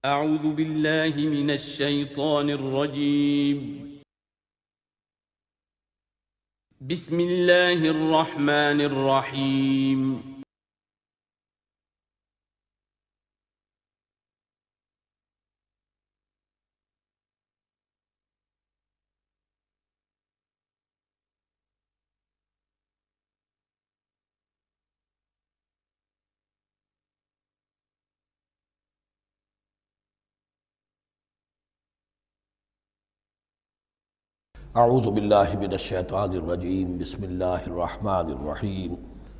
اعوذ باللہ من الشیطان الرجیم بسم اللہ الرحمن الرحیم اعوذ باللہ من الشیطان الرجیم بسم اللہ الرحمن الرحیم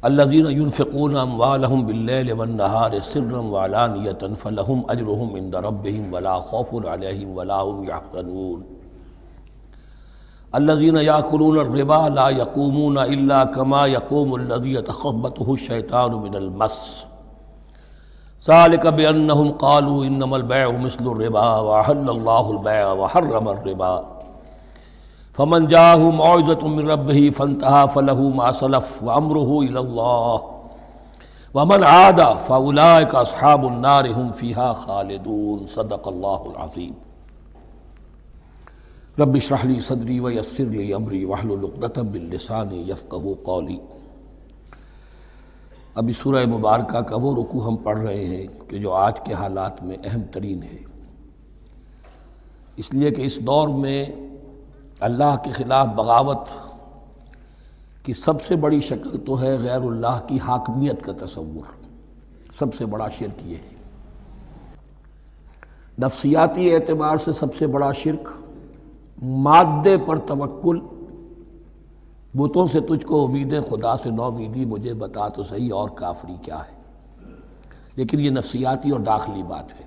الذین ينفقون اموالهم باللیل والنہار سرا وعلانیۃ فلہم اجرہم عند ربہم ولا خوف علیہم ولا هم یحزنون الذین یاکلون الربا لا یقومون الا کما یقوم الذی یتخبطہ الشیطان من المس ذلک بانہم قالوا انما البیع مثل الربا واحل اللہ البیع وحرم الربا فمن جاءه موعظة من ربه فانتهى فله ما سلف وامره الى الله ومن عاد فاولئك اصحاب النار هم فيها خالدون صدق الله العظيم رب اشرح لي صدري ويسر لي امري واحلل عقدة من لساني يفقهوا قولي۔ ابھی سورہ مبارکہ کا وہ رکوع ہم پڑھ رہے ہیں کہ جو آج کے حالات میں اہم ترین ہے، اس لیے کہ اس دور میں اللہ کے خلاف بغاوت کی سب سے بڑی شکل تو ہے غیر اللہ کی حاکمیت کا تصور۔ سب سے بڑا شرک یہ ہے، نفسیاتی اعتبار سے سب سے بڑا شرک مادے پر توکل، بتوں سے تجھ کو امید خدا سے نو امیدی، مجھے بتا تو صحیح اور کافری کیا ہے۔ لیکن یہ نفسیاتی اور داخلی بات ہے۔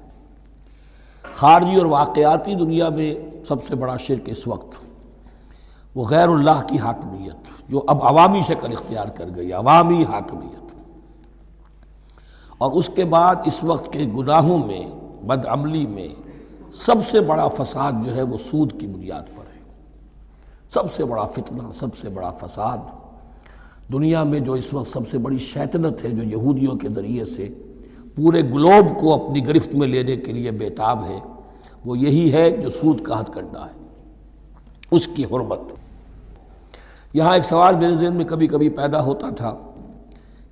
خارجی اور واقعاتی دنیا میں سب سے بڑا شرک اس وقت وہ غیر اللہ کی حاکمیت، جو اب عوامی شکل اختیار کر گئی، عوامی حاکمیت۔ اور اس کے بعد اس وقت کے گناہوں میں، بدعملی میں سب سے بڑا فساد جو ہے وہ سود کی بنیاد پر ہے۔ سب سے بڑا فتنہ، سب سے بڑا فساد دنیا میں جو اس وقت سب سے بڑی شیطنت ہے، جو یہودیوں کے ذریعے سے پورے گلوب کو اپنی گرفت میں لینے کے لیے بیتاب ہے، وہ یہی ہے جو سود کا ہتھ کنڈا ہے، اس کی حرمت۔ یہاں ایک سوال میرے ذہن میں کبھی کبھی پیدا ہوتا تھا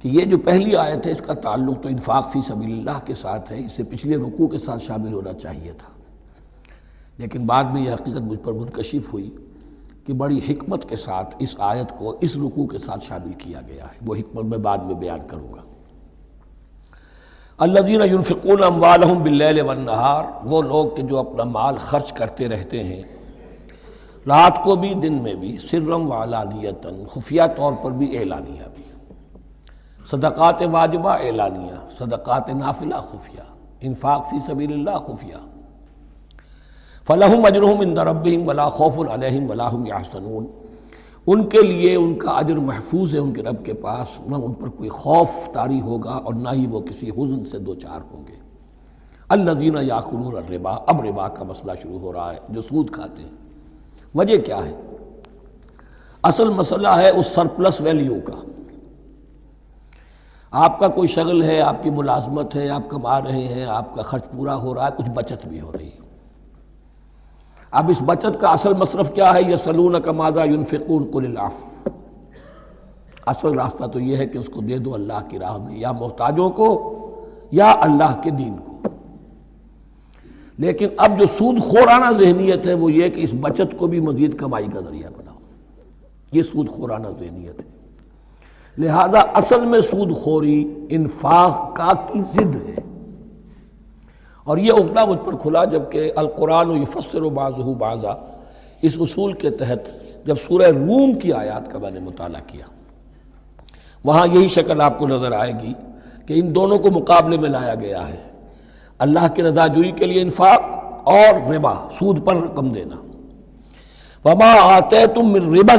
کہ یہ جو پہلی آیت ہے اس کا تعلق تو انفاق فی سبیل اللہ کے ساتھ ہے، اسے پچھلے رکوع کے ساتھ شامل ہونا چاہیے تھا، لیکن بعد میں یہ حقیقت مجھ پر منکشف ہوئی کہ بڑی حکمت کے ساتھ اس آیت کو اس رکوع کے ساتھ شامل کیا گیا ہے۔ وہ حکمت میں بعد میں بیان کروں گا۔ الذین ينفقون اموالهم باللیل والنہار، وہ لوگ کہ جو اپنا مال خرچ کرتے رہتے ہیں رات کو بھی دن میں بھی، سرم وعلانیتاً، خفیہ طور پر بھی اعلانیہ بھی، صدقات واجبہ اعلانیہ، صدقات نافلہ خفیہ، انفاق فی سبیل اللہ خفیہ۔ فلہم اجرہم عند ربہم ولا خوف علیہم ولا هم یحزنون، ان کے لیے ان کا اجر محفوظ ہے ان کے رب کے پاس، نہ ان پر کوئی خوف طاری ہوگا اور نہ ہی وہ کسی حزن سے دوچار ہوں گے۔ الذین یاکلون الربا، اب ربا کا مسئلہ شروع ہو رہا ہے، جو سود کھاتے ہیں۔ وجہ کیا ہے؟ اصل مسئلہ ہے اس سرپلس ویلیو کا۔ آپ کا کوئی شغل ہے، آپ کی ملازمت ہے، آپ کما رہے ہیں، آپ کا خرچ پورا ہو رہا ہے، کچھ بچت بھی ہو رہی ہے۔ اب اس بچت کا اصل مصرف کیا ہے؟ یسألونک ماذا ينفقون قل العفو۔ اصل راستہ تو یہ ہے کہ اس کو دے دو اللہ کی راہ میں، یا محتاجوں کو یا اللہ کے دین کو۔ لیکن اب جو سود خورانہ ذہنیت ہے وہ یہ کہ اس بچت کو بھی مزید کمائی کا ذریعہ بناؤ، یہ سود خورانہ ذہنیت ہے۔ لہذا اصل میں سود خوری انفاق کا کی ضد ہے، اور یہ عقدہ مجھ پر کھلا جبکہ القرآن یفسر بعضہ بعضا، اس اصول کے تحت جب سورہ روم کی آیات کا میں نے مطالعہ کیا، وہاں یہی شکل آپ کو نظر آئے گی کہ ان دونوں کو مقابلے میں لایا گیا ہے۔ اللہ کی رضا جوئی کے لیے انفاق اور ربا، سود پر رقم دینا۔ وما آتیتم من ربا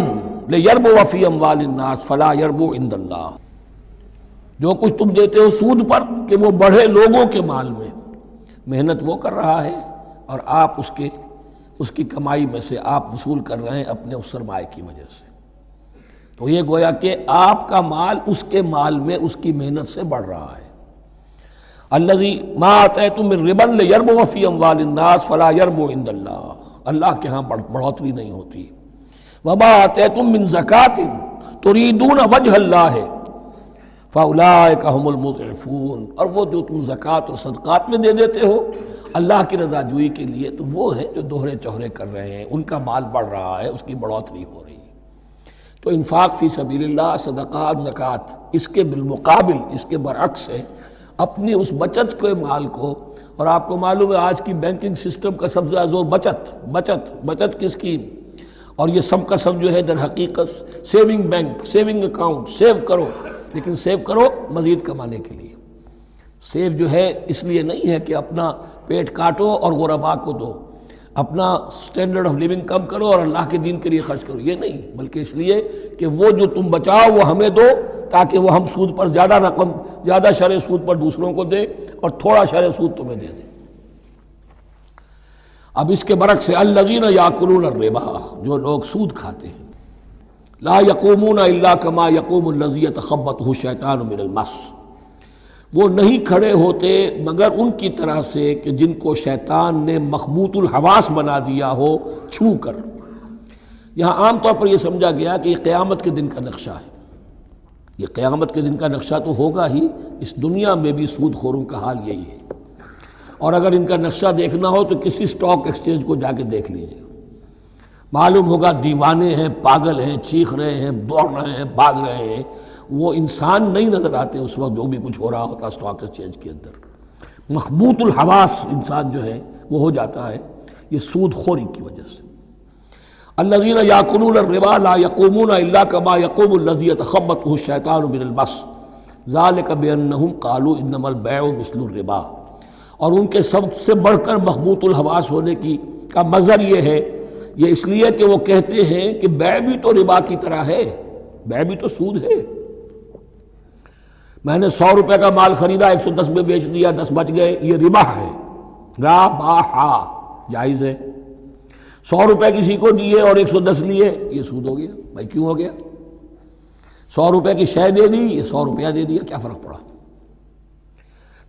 لیربو فی اموال الناس فلا یربو عند اللہ، جو کچھ تم دیتے ہو سود پر کہ وہ بڑھے لوگوں کے مال میں، محنت وہ کر رہا ہے اور آپ اس کی کمائی میں سے آپ وصول کر رہے ہیں اپنے اس سرمائے کی وجہ سے، تو یہ گویا کہ آپ کا مال اس کے مال میں اس کی محنت سے بڑھ رہا ہے۔ الذی ما آتیتم من ربا لیربو فی اموال الناس فلا یربو عند اللہ، اللہ کے ہاں بڑھوتری نہیں ہوتی. وما آتیتم من زکاۃ تریدون وجہ اللہ فاولئک هم المضعفون، اور وہ جو تم زکوٰۃ اور صدقات میں دے دیتے ہو اللہ کی رضا جوئی کے لیے، تو وہ ہیں جو دوہرے چوہرے کر رہے ہیں، ان کا مال بڑھ رہا ہے، اس کی بڑھوتری ہو رہی ہے. تو انفاق فی سبیل اللہ، صدقات، زکوٰۃ، اس کے بالمقابل، اس کے برعکس ہے اپنی اس بچت کے مال کو. اور آپ کو معلوم ہے آج کی بینکنگ سسٹم کا سب سے زیادہ زور بچت کی اسکیم، اور یہ سب کا سب جو ہے در حقیقت saving bank, saving account, save کرو، لیکن سیو کرو مزید کمانے کے لیے. سیو جو ہے اس لیے نہیں ہے کہ اپنا پیٹ کاٹو اور غرباء کو دو، اپنا سٹینڈرڈ آف لیونگ کم کرو اور اللہ کے دین کے لیے خرچ کرو، یہ نہیں، بلکہ اس لیے کہ وہ جو تم بچاؤ وہ ہمیں دو، تاکہ وہ ہم سود پر زیادہ رقم، زیادہ شرح سود پر دوسروں کو دے اور تھوڑا شرح سود تمہیں دے دیں. اب اس کے برعکس ہے الذین یاکلون الربا، جو لوگ سود کھاتے ہیں، لا یقومون الا کما یقوم الذی یتخبطہ الشیطان من المس، وہ نہیں کھڑے ہوتے مگر ان کی طرح سے کہ جن کو شیطان نے مخبوط الحواس بنا دیا ہو چھو کر. یہاں عام طور پر یہ سمجھا گیا کہ یہ قیامت کے دن کا نقشہ ہے. یہ قیامت کے دن کا نقشہ تو ہوگا ہی، اس دنیا میں بھی سود خوروں کا حال یہی ہے. اور اگر ان کا نقشہ دیکھنا ہو تو کسی سٹاک ایکسچینج کو جا کے دیکھ لیجئے، معلوم ہوگا دیوانے ہیں، پاگل ہیں، چیخ رہے ہیں، دوڑ رہے ہیں، بھاگ رہے ہیں. وہ انسان نہیں نظر آتے اس وقت جو بھی کچھ ہو رہا ہوتا سٹاک ایکسچینج کے اندر. مخبوط الحواس انسان جو ہے وہ ہو جاتا ہے یہ سود خوری کی وجہ سے. الذین یاکلون الربا لا یقومون الا کما یقوم الذی یتخبطہ الشیطان من المس ذلک بانہم قالوا انما البیع مثل الربا. اور ان کے سب سے بڑھ کر مخبوط الحواس ہونے کی کا مظہر یہ ہے، یہ اس لیے کہ وہ کہتے ہیں کہ بیع بھی تو ربا کی طرح ہے، بیع بھی تو سود ہے. میں نے 100 روپے کا مال خریدا 110 میں بیچ دیا، 10 بچ گئے، یہ ربا ہے، ربا جائز ہے. 100 روپے کسی کو دیے اور 110 لیے، یہ سود ہو گیا. بھائی کیوں ہو گیا؟ 100 روپے کی شے دے دی، یہ 100 روپیہ دے دیا، کیا فرق پڑا؟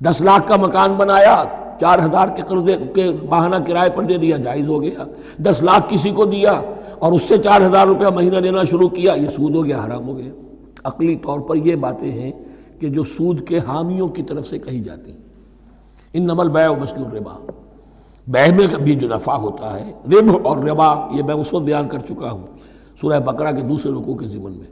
10 لاکھ کا مکان بنایا، 4000 کے قرضے کے ماہانہ کرائے پر دے دیا، جائز ہو گیا. 10 لاکھ کسی کو دیا اور اس سے 4000 روپیہ مہینہ دینا شروع کیا، یہ سود ہو گیا، حرام ہو گیا. عقلی طور پر یہ باتیں ہیں کہ جو سود کے حامیوں کی طرف سے کہی جاتی ہیں. انما البیع مثل الربا، بیع میں بھی جو نفع ہوتا ہے، ربح اور ربا یہ میں اس وقت بیان کر چکا ہوں سورہ بقرہ کے دوسرے رکوع کے ضمن میں.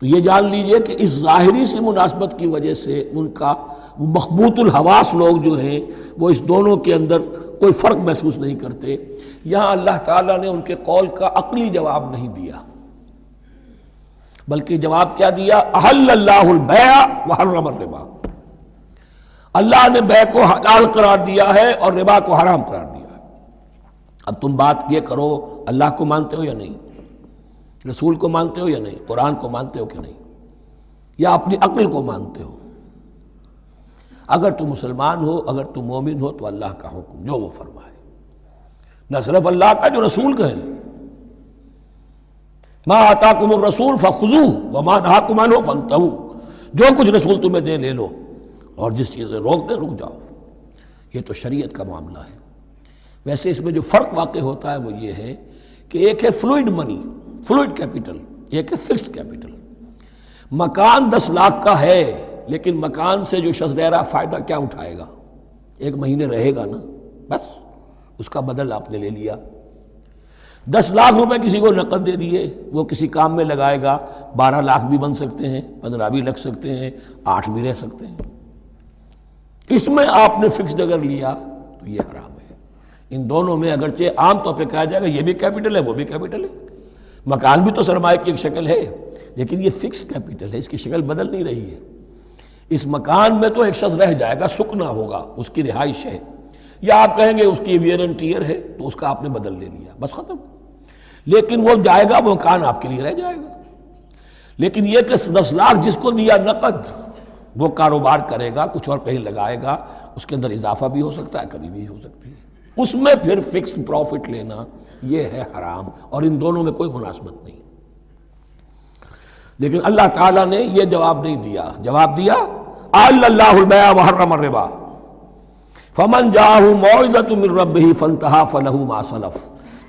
تو یہ جان لیجئے کہ اس ظاہری سی مناسبت کی وجہ سے ان کا مخبوط الحواس لوگ جو ہیں وہ اس دونوں کے اندر کوئی فرق محسوس نہیں کرتے. یہاں اللہ تعالیٰ نے ان کے قول کا عقلی جواب نہیں دیا، بلکہ جواب کیا دیا؟ احل اللہ البیع وحرم الربا. اللہ نے بیع کو حلال قرار دیا ہے اور ربا کو حرام قرار دیا ہے. اب تم بات یہ کرو، اللہ کو مانتے ہو یا نہیں؟ رسول کو مانتے ہو یا نہیں؟ قرآن کو مانتے ہو کہ نہیں؟ یا اپنی عقل کو مانتے ہو؟ اگر تم مسلمان ہو، اگر تم مومن ہو تو اللہ کا حکم جو وہ فرمائے، نہ صرف اللہ کا، جو رسول کا ہے. ما آتاکم الرسول فخذوہ وما نہاکم عنہ فانتہوا، جو کچھ رسول تمہیں دے لے لو اور جس چیز سے روک دے رک جاؤ. یہ تو شریعت کا معاملہ ہے. ویسے اس میں جو فرق واقع ہوتا ہے وہ یہ ہے کہ ایک ہے فلوئڈ منی، فلوئڈ کیپٹل، ایک ہے فکسڈ کیپٹل. مکان 10 لاکھ کا ہے لیکن مکان سے جو شخص رہ رہا فائدہ کیا اٹھائے گا؟ 1 مہینے رہے گا نا، بس اس کا بدل آپ نے لے لیا. 10 لاکھ روپے کسی کو نقد دے دیے، وہ کسی کام میں لگائے گا، 12 لاکھ بھی بن سکتے ہیں، 15 بھی لگ سکتے ہیں، 8 بھی رہ سکتے ہیں. اس میں آپ نے فکسڈ اگر لیا تو یہ حرام ہے. ان دونوں میں اگرچہ عام طور پہ کہا جائے گا یہ بھی کیپٹل ہے وہ بھی کیپٹل ہے، مکان بھی تو سرمایہ کی ایک شکل ہے، لیکن یہ فکسڈ کیپٹل ہے، اس کی شکل بدل نہیں رہی ہے. اس مکان میں تو ایک شخص رہ جائے گا، سکنا ہوگا، اس کی رہائش ہے، یا آپ کہیں گے اس کی ویئر اینڈ ٹیئر ہے تو اس کا آپ نے بدل لے لیا، بس ختم. لیکن وہ جائے گا، وہ مکان آپ کے لیے رہ جائے گا. لیکن یہ کہ 10 لاکھ جس کو دیا نقد، وہ کاروبار کرے گا، کچھ اور کہیں لگائے گا، اس کے اندر اضافہ بھی ہو سکتا ہے، کمی بھی ہو سکتی ہے. اس میں پھر فکسڈ پروفٹ لینا یہ ہے حرام، اور ان دونوں میں کوئی مناسبت نہیں. لیکن اللہ تعالیٰ نے یہ جواب نہیں دیا. جواب دیا احل اللہ البیع وحرم الربا فمن جاءہ موعظۃ من ربہ فانتہی فلہ ما سلف،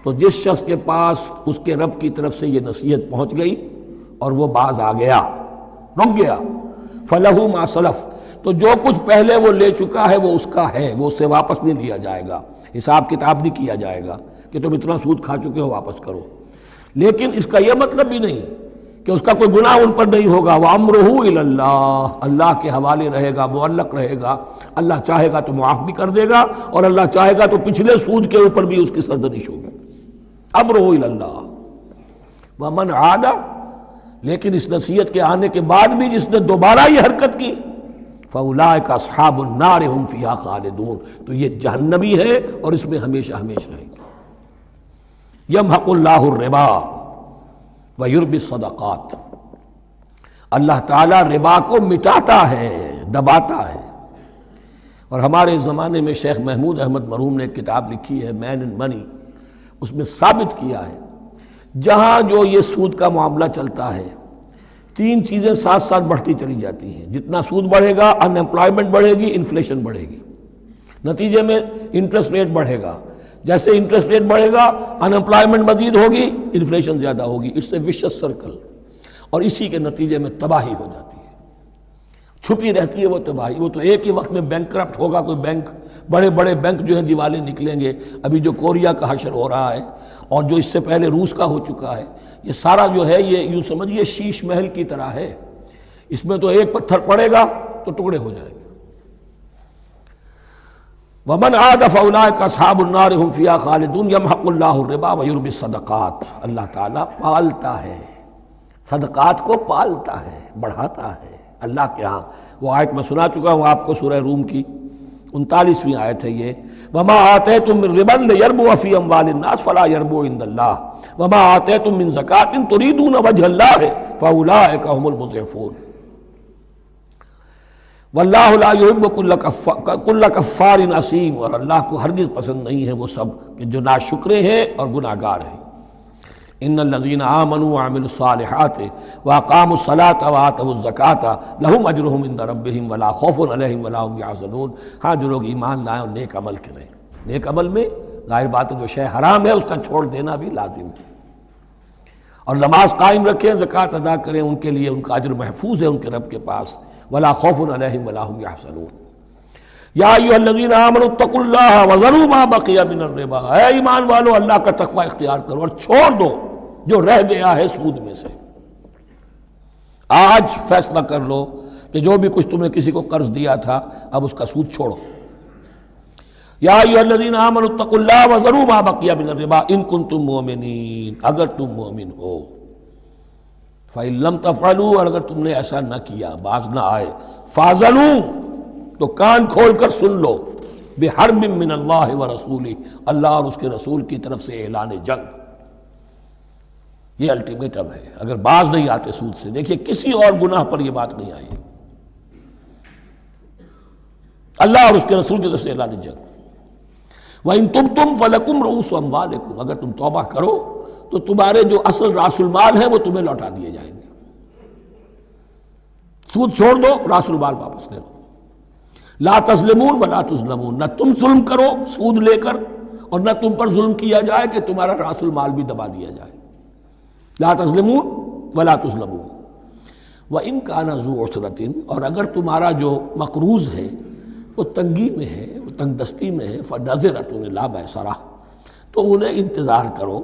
تو جس شخص کے پاس اس کے رب کی طرف سے یہ نصیحت پہنچ گئی اور وہ باز آ گیا، رک گیا، فلہ ما سلف، تو جو کچھ پہلے وہ لے چکا ہے وہ اس کا ہے، وہ اس سے واپس نہیں لیا جائے گا، حساب کتاب نہیں کیا جائے گا کہ تم اتنا سود کھا چکے ہو واپس کرو۔ لیکن اس کا یہ مطلب بھی نہیں کہ اس کا کوئی گناہ ان پر نہیں ہوگا، وَأَمْرُهُ إِلَى اللَّهِ، اللہ کے حوالے رہے گا، معلق رہے گا، اللہ چاہے گا تو معاف بھی کر دے گا اور اللہ چاہے گا تو پچھلے سود کے اوپر بھی اس کی سرزنش ہوگی۔ أَمْرُهُ إِلَى اللَّهِ وَمَنْ عَادَ، لیکن اس نصیحت کے آنے کے بعد بھی جس نے دوبارہ یہ حرکت کی فَأُولَٰئِكَ أَصْحَابُ النَّارِ هُمْ فِيهَا خَالِدُونَ، تو یہ جہنمی ہے اور اس میں ہمیشہ ہمیشہ رہیں گے۔ يَمْحَقُ اللَّهُ الرِّبَا وَيُرْبِي الصَّدَقَاتِ، اللہ تعالیٰ ربا کو مٹاتا ہے، دباتا ہے۔ اور ہمارے زمانے میں شیخ محمود احمد مرحوم نے ایک کتاب لکھی ہے مین اینڈ منی، اس میں ثابت کیا ہے جہاں جو یہ سود کا معاملہ چلتا ہے تین چیزیں ساتھ ساتھ بڑھتی چلی جاتی ہیں، جتنا سود بڑھے گا ان امپلائمنٹ بڑھے گی، انفلیشن بڑھے گی، نتیجے میں انٹرسٹ ریٹ بڑھے گا، جیسے انٹرسٹ ریٹ بڑھے گا ان امپلائمنٹ مزید ہوگی، انفلیشن زیادہ ہوگی، اٹس اے ویشس سرکل، اور اسی کے نتیجے میں تباہی ہو جاتی ہے، چھپی رہتی ہے وہ تباہی۔ وہ تو ایک ہی وقت میں بینک کرپٹ ہوگا، کوئی بینک، بڑے بڑے بینک جو ہیں دیوالے نکلیں گے، ابھی جو کوریا کا حشر ہو رہا ہے اور جو اس سے پہلے روس کا ہو چکا ہے، یہ سارا جو ہے یہ یوں سمجھیے شیش محل کی طرح ہے، اس میں تو ایک پتھر پڑے گا تو ٹکڑے ہو جائیں گے۔ وَمَنْ عَادَ فَأُولَٰئِكَ أَصْحَابُ النَّارِ هُمْ فِيهَا خَالِدُونَ يَمْحَقُ اللَّهُ الرِّبَا وَيُرْبِي الصَّدَقَاتِ، اللہ تعالیٰ پالتا ہے، صدقات کو پالتا ہے، بڑھاتا ہے اللہ کے ہاں۔ وہ آیت میں سنا چکا ہوں آپ کو، سورہ روم کی 39ویں آیت ہے یہ، وَمَا آتَيْتُم مِّن رِّبًا لِّيَرْبُوَ فِي أَمْوَالِ النَّاسِ فَلَا يَرْبُو عِندَ اللَّهِ وَمَا آتَيْتُم مِّن زَكَاةٍ تُرِيدُونَ وَجْهَ اللَّهِ فَأُولَٰئِكَ هُمُ الْمُضْعِفُونَ واللہ لا یحب کل کفار اثیم، اور اللہ کو ہرگز پسند نہیں ہے وہ سب کہ جو ناشکرے ہیں اور گناہ گار ہیں۔ ان الذین آمنوا وعملوا الصالحات واقاموا الصلاة وآتوا الزکاة لہم اجرہم عند ربہم ولا خوف علیہم ولا هم یحزنون، ہاں جو لوگ ایمان لائیں اور نیک عمل کریں، نیک عمل میں ظاہر بات ہے جو شے حرام ہے اس کا چھوڑ دینا بھی لازم ہے، اور نماز قائم رکھیں، زکوٰۃ ادا کریں، ان کے لیے ان کا اجر محفوظ ہے ان کے رب کے پاس، ولا خوف علیہم ولا هم یحزنون۔ یا ایھا الذین آمنوا اتقوا اللہ وذروا ما بقی من الربا، اے ایمان والو اللہ کا تقوی اختیار کرو اور چھوڑ دو جو رہ گیا ہے سود میں سے۔ آج فیصلہ کر لو کہ جو بھی کچھ تم نے کسی کو قرض دیا تھا اب اس کا سود چھوڑو۔ یا ایھا الذین آمنوا اتقوا اللہ وذروا ما بقی من الربا ان کنتم مؤمنین، اگر تم مومن ہو۔ فَإِن لَمْ تَفْعَلُوا، اور اگر تم نے ایسا نہ کیا، باز نہ آئے، فَاذَنُوا، تو کان کھول کر سن لو، بِحَرْبٍ مِّنَ اللَّهِ وَرَسُولِهِ، اللہ اور اس کے رسول کی طرف سے اعلان جنگ، یہ الٹیمیٹم ہے اگر باز نہیں آتے سود سے۔ دیکھیے کسی اور گناہ پر یہ بات نہیں آئی، اللہ اور اس کے رسول کی طرف سے اعلان جنگ۔ وَإِن تُبْتُمْ فَلَكُمْ رُءُوسُ أَمْوَالِكُمْ، اگر تم توبہ کرو تو تمہارے جو اصل راس المال ہیں وہ تمہیں لوٹا دیے جائیں گے۔ سود چھوڑ دو، راس المال واپس لے لو۔ لا تظلمون ولا تظلمون، نہ تم ظلم کرو سود لے کر اور نہ تم پر ظلم کیا جائے کہ تمہارا راس المال بھی دبا دیا جائے۔ لا تظلمون ولا تظلمون۔ وَإِن كَانَ ذُو عُسْرَةٍ، اور اگر تمہارا جو مقروض ہے وہ تنگی میں ہے، وہ تنگ دستی میں ہے، فَنَظِرَةٌ إِلَىٰ مَيْسَرَةٍ، تو انہیں انتظار کرو،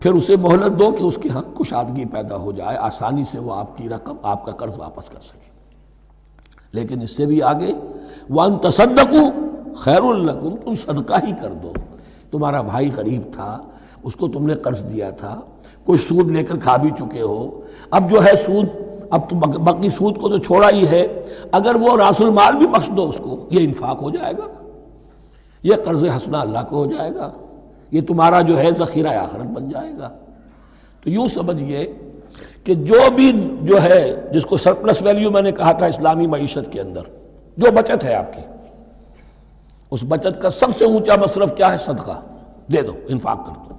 پھر اسے مہلت دو کہ اس کی ہاں کشادگی پیدا ہو جائے، آسانی سے وہ آپ کی رقم، آپ کا قرض واپس کر سکے۔ لیکن اس سے بھی آگے وَأَن تَصَدَّقُوا خَيْرٌ لَكُمْ، تم صدقہ ہی کر دو۔ تمہارا بھائی غریب تھا، اس کو تم نے قرض دیا تھا، کچھ سود لے کر کھا بھی چکے ہو، اب جو ہے سود، اب تو باقی سود کو تو چھوڑا ہی ہے، اگر وہ راس المال بھی بخش دو اس کو، یہ انفاق ہو جائے گا، یہ قرض حسنہ اللہ کو ہو جائے گا، یہ تمہارا جو ہے ذخیرہ آخرت بن جائے گا۔ تو یوں سمجھیے کہ جو بھی جو ہے جس کو سرپلس ویلیو میں نے کہا تھا اسلامی معیشت کے اندر، جو بچت ہے آپ کی، اس بچت کا سب سے اونچا مصرف کیا ہے؟ صدقہ دے دو، انفاق کر دو۔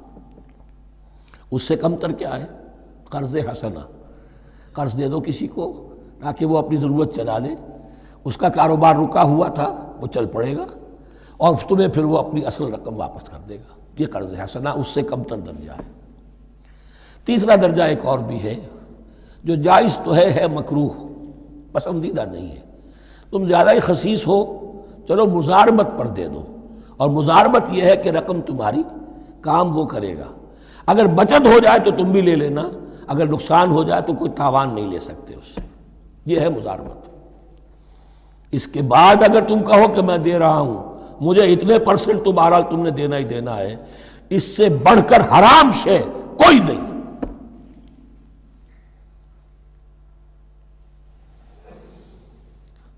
اس سے کم تر کیا ہے؟ قرض حسنہ، قرض دے دو کسی کو تاکہ وہ اپنی ضرورت چلا لے، اس کا کاروبار رکا ہوا تھا وہ چل پڑے گا اور تمہیں پھر وہ اپنی اصل رقم واپس کر دے گا. یہ قرض حسنہ اس سے کم تر درجہ ہے. تیسرا درجہ ایک اور بھی ہے جو جائز تو ہے مکروہ، پسندیدہ نہیں ہے. تم زیادہ ہی خسیس ہو، چلو مزاربت پر دے دو، اور مزاربت یہ ہے کہ رقم تمہاری کام وہ کرے گا. اگر بچت ہو جائے تو تم بھی لے لینا، اگر نقصان ہو جائے تو کوئی تاوان نہیں لے سکتے اس سے. یہ ہے مزاربت. اس کے بعد اگر تم کہو کہ میں دے رہا ہوں، مجھے اتنے % تو بہرحال تم نے دینا ہی دینا ہے، اس سے بڑھ کر حرام شے کوئی نہیں.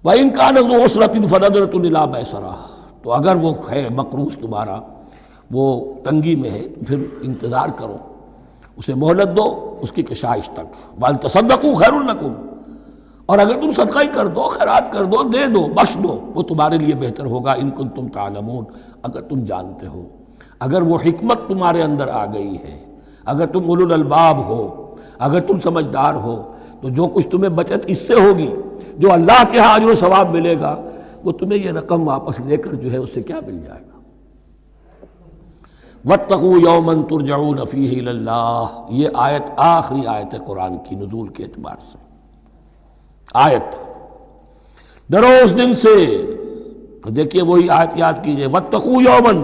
وَإِنْ كَانَ ذُو عُسْرَةٍ فَنَظِرَةٌ إِلَىٰ مَيْسَرَةٍ، تو اگر وہ ہے مقروض تمہارا وہ تنگی میں ہے، پھر انتظار کرو، اسے مہلت دو اس کی کشائش تک. وَأَن تَصَدَّقُوا خَيْرٌ لَكُمْ، اور اگر تم صدقہ ہی کر دو، خیرات کر دو، دے دو، بخش دو، وہ تمہارے لیے بہتر ہوگا. ان کنتم تعلمون، اگر تم جانتے ہو، اگر وہ حکمت تمہارے اندر آ گئی ہے، اگر تم اولو الالباب ہو، اگر تم سمجھدار ہو، تو جو کچھ تمہیں بچت اس سے ہوگی، جو اللہ کے ہاں اجر و ثواب ملے گا، وہ تمہیں یہ رقم واپس لے کر جو ہے اس سے کیا مل جائے گا. وَاتَّقُوا يَوْمًا تُرْجَعُونَ فِيهِ إِلَى اللَّهِ، یہ آیت آخری آیت ہے قرآن کی نزول کے اعتبار سے. آیت ڈرو اس دن سے، تو دیکھیے وہی آیت یاد کیجئے. وَاتَّقُوا يَوْمًا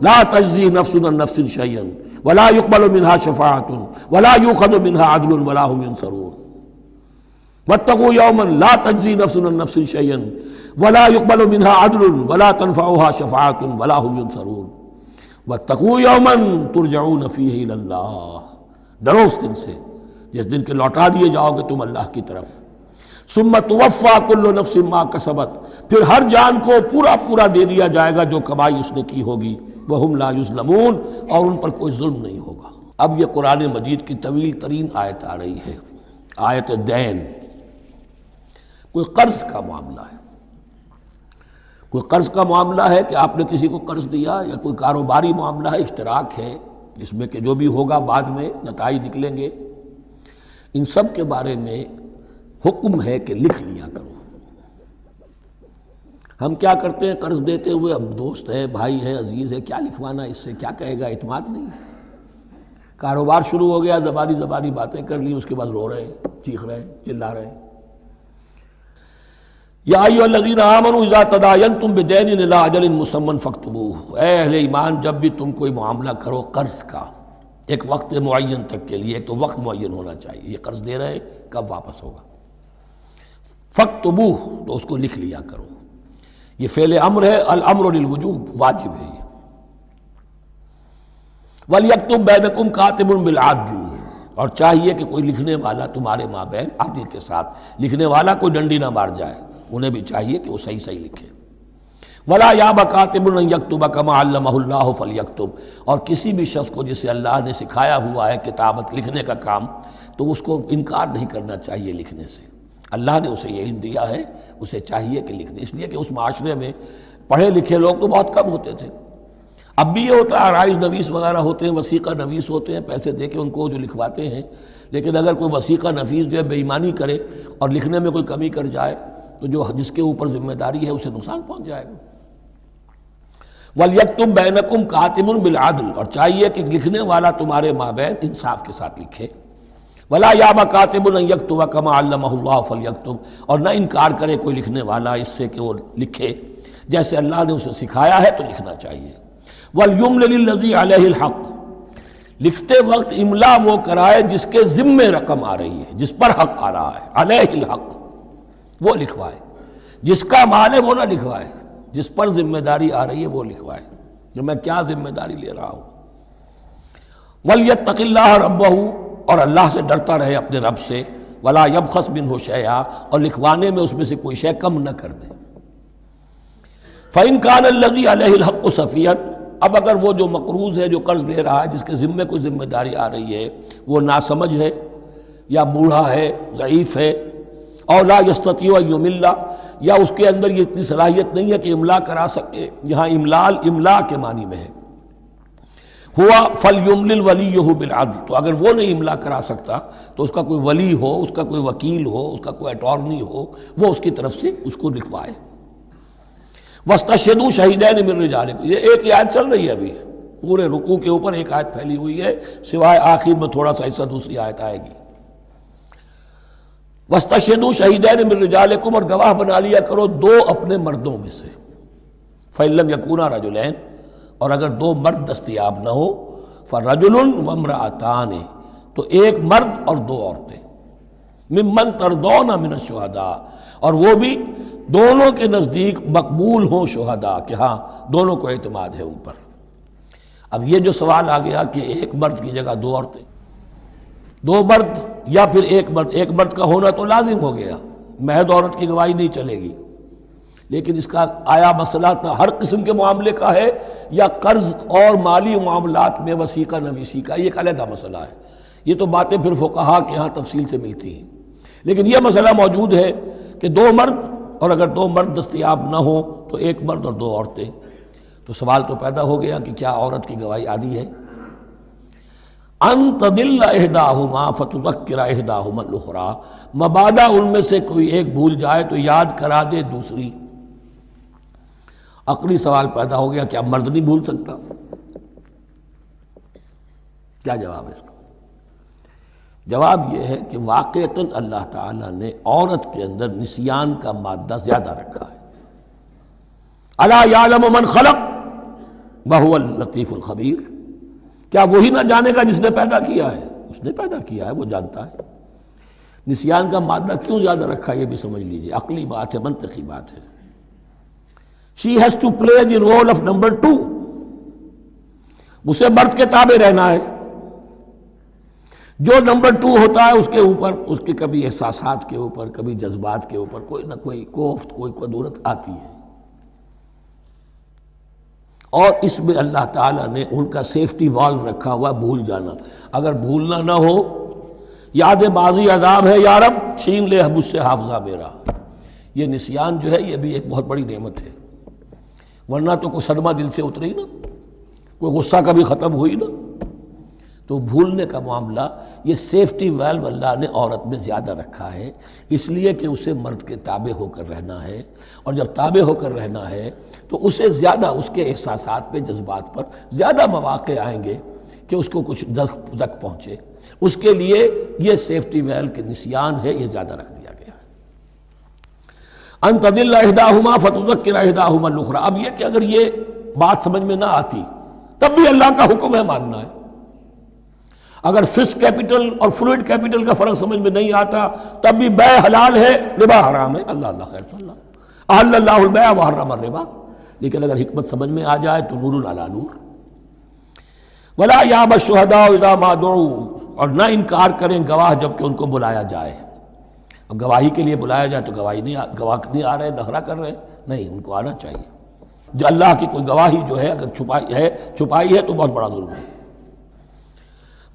لَا تَجْزِي نَفْسٌ عَن نَفْسٍ شَيْئًا وَلَا يُقْبَلُ مِنْهَا شَفَاعَةٌ وَلَا يُؤْخَذُ مِنْهَا عَدْلٌ وَلَا هُمْ يُنصَرُونَ. وَاتَّقُوا يَوْمًا لَا تَجْزِي نَفْسٌ عَن نَفْسٍ شَيْئًا وَلَا يُقْبَلُ مِنْهَا عَدْلٌ وَلَا تَنفَعُهَا شَفَاعَةٌ وَلَا هُمْ يُنصَرُونَ. وَاتَّقُوا يَوْمًا تُرْجَعُونَ فِيهِ إِلَى اللَّهِ، ڈرو اس دن سے جس دن کے لوٹا دیے جاؤ گے تم اللہ کی طرف. ثم توفى كل نفس ما كسبت، پھر ہر جان کو پورا پورا دے دیا جائے گا جو کمائی اس نے کی ہوگی. وهم لا يظلمون، اور ان پر کوئی ظلم نہیں ہوگا. اب یہ قرآن مجید کی طویل ترین آیت آ رہی ہے، آیت دین. کوئی قرض کا معاملہ ہے، کوئی قرض کا معاملہ ہے کہ آپ نے کسی کو قرض دیا، یا کوئی کاروباری معاملہ ہے، اشتراک ہے جس میں کہ جو بھی ہوگا بعد میں نتائج نکلیں گے. ان سب کے بارے میں حکم ہے کہ لکھ لیا کرو. ہم کیا کرتے ہیں قرض دیتے ہوئے، اب دوست ہے، بھائی ہے، عزیز ہے، کیا لکھوانا، اس سے کیا کہے گا، اعتماد نہیں ہے. کاروبار شروع ہو گیا، زبانی باتیں کر لی، اس کے بعد رو رہے ہیں، چیخ رہے ہیں، چلا رہے ہیں. یا ایھا الذین آمنوا اذا تداینتم بدین الی اجل مسمى فاکتبوہ، اے اہل ایمان جب بھی تم کوئی معاملہ کرو قرض کا ایک وقت معین تک کے لیے، ایک تو وقت معین ہونا چاہیے، یہ قرض دے رہے ہیں کب واپس ہوگا. فاکتبوہ، تو اس کو لکھ لیا کرو. یہ فعل امر ہے، الامر للوجوب، واجب ہے یہ. وَلْيَكْتُبْ بَيْنَكُمْ كَاتِبٌ بِالْعَدْلِ، اور چاہیے کہ کوئی لکھنے والا تمہارے مابین عدل کے ساتھ، لکھنے والا کوئی ڈنڈی نہ مار جائے، انہیں بھی چاہیے کہ وہ صحیح صحیح لکھے. وَلَا يَأْبَ كَاتِبٌ أَن يَكْتُبَ كَمَا عَلَّمَهُ اللَّهُ فَلْيَكْتُبْ، اور کسی بھی شخص کو جسے اللہ نے سکھایا ہوا ہے کتابت لکھنے کا کام، تو اس کو انکار نہیں کرنا چاہیے لکھنے سے. اللہ نے اسے یہ علم دیا ہے، اسے چاہیے کہ لکھ دے. اس لیے کہ اس معاشرے میں پڑھے لکھے لوگ تو بہت کم ہوتے تھے. اب بھی یہ ہوتا ہے، عرائض نویس وغیرہ ہوتے ہیں، وثیقہ نویس ہوتے ہیں، پیسے دے کے ان کو جو لکھواتے ہیں. لیکن اگر کوئی وثیقہ نویس جو ہے بے ایمانی کرے اور لکھنے میں کوئی کمی کر جائے تو جو جس کے اوپر ذمہ داری ہے اسے نقصان پہنچ جائے گا. وَلْيَكْتُبْ بَيْنَكُمْ كَاتِبٌ بِالْعَدْلِ، اور چاہیے کہ لکھنے والا تمہارے مابین انصاف کے ساتھ لکھے. وَلَا يَأْبَ كَاتِبٌ أَن يَكْتُبَ كَمَا عَلَّمَهُ اللَّهُ فَلْيَكْتُبْ، اور نہ انکار کرے کوئی لکھنے والا اس سے کہ وہ لکھے جیسے اللہ نے اسے سکھایا ہے تو لکھنا چاہیے. وَلْيُمْلِلِ الَّذِي عَلَيْهِ الْحَقُّ، لکھتے وقت املا وہ کرائے جس کے ذمے رقم آ رہی ہے، جس پر حق آ رہا ہے. علیہ الحق، وہ لکھوائے. جس کا مال ہے وہ نہ لکھوائے، جس پر ذمہ داری آ رہی ہے وہ لکھوائے کہ میں کیا ذمہ داری لے رہا ہوں. وَلْيَتَّقِ اللَّهَ رَبَّهُ، اور اللہ سے ڈرتا رہے اپنے رب سے. وَلَا يَبْخَسْ مِنْهُ شَيْئًا، اور لکھوانے میں اس میں سے کوئی شے کم نہ کر دے. فَإِنْ كَانَ الَّذِي عَلَيْهِ الْحَقُّ سَفِيًّا، اب اگر وہ جو مقروض ہے، جو قرض لے رہا ہے، جس کے ذمے کوئی ذمہ داری آ رہی ہے، وہ ناسمجھ ہے یا بوڑھا ہے، ضعیف ہے، اور لا يستطيع ان يمل، یا اس کے اندر یہ اتنی صلاحیت نہیں ہے کہ املا کرا سکے، یہاں املا کے معنی میں ہے. ہوا فلیملل ولیہ بالعدل، تو اگر وہ نہیں املا کرا سکتا تو اس کا کوئی ولی ہو، اس کا کوئی وکیل ہو، اس کا کوئی اٹارنی ہو، وہ اس کی طرف سے اس کو لکھوائے۔ واستشہدوا شہیدین من رجالکم، یہ ایک ہی آیت چل رہی ہے ابھی، پورے رکوع کے اوپر ایک آیت پھیلی ہوئی ہے، سوائے آخر میں تھوڑا سا حصہ دوسری آیت آئے گی۔ واستشہدوا شہیدین من رجالکم، اور گواہ بنا لیا کرو دو اپنے مردوں میں سے، فإن لم یکونا رجلین، اور اگر دو مرد دستیاب نہ ہو، فرجل وامرأتان، تو ایک مرد اور دو عورتیں، ممن ترضون من الشہداء، اور وہ بھی دونوں کے نزدیک مقبول ہوں شہداء، کہ ہاں دونوں کو اعتماد ہے ان پر۔ اب یہ جو سوال آ گیا کہ ایک مرد کی جگہ دو عورتیں، دو مرد یا پھر ایک مرد کا ہونا تو لازم ہو گیا، محض عورت کی گواہی نہیں چلے گی، لیکن اس کا آیا مسئلہ ہر قسم کے معاملے کا ہے یا قرض اور مالی معاملات میں وثیقہ نویسی کا، یہ ایک علیحدہ مسئلہ ہے، یہ تو باتیں پھر فقہا کے ہاں تفصیل سے ملتی ہیں، لیکن یہ مسئلہ موجود ہے کہ دو مرد، اور اگر دو مرد دستیاب نہ ہوں تو ایک مرد اور دو عورتیں، تو سوال تو پیدا ہو گیا کہ کیا عورت کی گواہی عادی ہے؟ ان تضل احداہما فتذکر احداہما الاخری، مبادا ان میں سے کوئی ایک بھول جائے تو یاد کرا دے دوسری۔ عقلی سوال پیدا ہو گیا، کیا مرد نہیں بھول سکتا؟ کیا جواب ہے اس کا؟ جواب یہ ہے کہ واقعتاً اللہ تعالیٰ نے عورت کے اندر نسیان کا مادہ زیادہ رکھا ہے۔ الا یعلم من خلق وہو اللطیف الخبیر، کیا وہی نہ جانے گا جس نے پیدا کیا ہے؟ اس نے پیدا کیا ہے، وہ جانتا ہے۔ نسیان کا مادہ کیوں زیادہ رکھا یہ بھی سمجھ لیجیے، عقلی بات ہے، منطقی بات ہے۔ She has to play the role of number 2، اسے مرد کے تابع رہنا ہے، جو نمبر 2 ہوتا ہے اس کے اوپر، اس کے کبھی احساسات کے اوپر، کبھی جذبات کے اوپر کوئی نہ کوئی کوفت، کوئی قدورت آتی ہے، اور اس میں اللہ تعالیٰ نے ان کا سیفٹی والو رکھا ہوا، بھول جانا، اگر بھولنا نہ ہو، یاد ماضی عذاب ہے یا رب، چھین لے مجھ سے حافظہ میرا، یہ نسیان جو ہے یہ بھی ایک بہت بڑی نعمت ہے، ورنہ تو کوئی صدمہ دل سے اترے ہی نا، کوئی غصہ کبھی ختم ہوئی نا، تو بھولنے کا معاملہ یہ سیفٹی ویلو اللہ نے عورت میں زیادہ رکھا ہے، اس لیے کہ اسے مرد کے تابع ہو کر رہنا ہے، اور جب تابع ہو کر رہنا ہے تو اسے زیادہ اس کے احساسات پہ، جذبات پر زیادہ مواقع آئیں گے کہ اس کو کچھ زک پہنچے، اس کے لیے یہ سیفٹی ویل کے نسیان ہے، یہ زیادہ رکھ دیا گیا ہے۔ ان تضل احداہما فتذکر احداہما الاخری، اب یہ کہ اگر یہ بات سمجھ میں نہ آتی تب بھی اللہ کا حکم ہے ماننا ہے، اگر فسٹ کیپٹل اور فلوئڈ کیپٹل کا فرق سمجھ میں نہیں آتا تب بھی بیع حلال ہے، ربا حرام ہے، اللہ خیر صلی اللہ، احل اللہ البیع وحرم الربا، لیکن اگر حکمت سمجھ میں آ جائے تو نور علی نور۔ ولا یأبى الشہداء اذا ما دعوا، اور نہ انکار کریں گواہ جب کہ ان کو بلایا جائے، اب گواہی کے لیے بلایا جائے تو گواہ نہیں آ رہے، نخرہ کر رہے، نہیں، ان کو آنا چاہیے، جو اللہ کی کوئی گواہی جو ہے اگر چھپائی ہے تو بہت بڑا ظلم ہے۔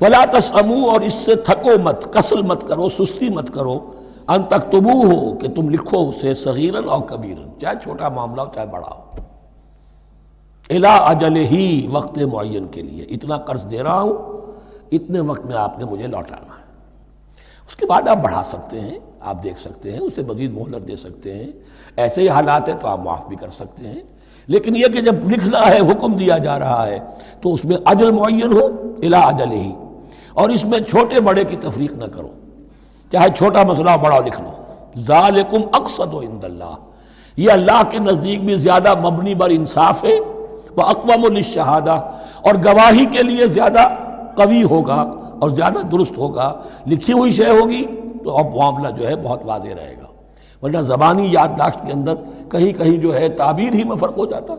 ولا تسأموا، اور اس سے تھکو مت، کسل مت کرو، سستی مت کرو، ان تکتبوہ، کہ تم لکھو اسے، صغیرا او کبیرا، چاہے چھوٹا معاملہ ہو چاہے بڑا ہو، الی اجلہ، وقت معین کے لیے، اتنا قرض دے رہا ہوں، اتنے وقت میں آپ نے مجھے لوٹانا ہے، اس کے بعد آپ بڑھا سکتے ہیں، آپ دیکھ سکتے ہیں، اسے مزید مہلت دے سکتے ہیں، ایسے ہی حالات ہیں تو آپ معاف بھی کر سکتے ہیں، لیکن یہ کہ جب لکھنا ہے، حکم دیا جا رہا ہے تو اس میں اجل معین ہو، الی اجلہ، اور اس میں چھوٹے بڑے کی تفریق نہ کرو، چاہے چھوٹا مسئلہ بڑا لکھ لو، ذالکم اقسط عند اللہ، یہ اللہ کے نزدیک بھی زیادہ مبنی بر انصاف ہے، واقوم للشہادہ، اور گواہی کے لیے زیادہ قوی ہوگا اور زیادہ درست ہوگا، لکھی ہوئی شے ہوگی تو اب معاملہ جو ہے بہت واضح رہے گا، ورنہ زبانی یادداشت کے اندر کہیں کہیں جو ہے تعبیر ہی میں فرق ہو جاتا۔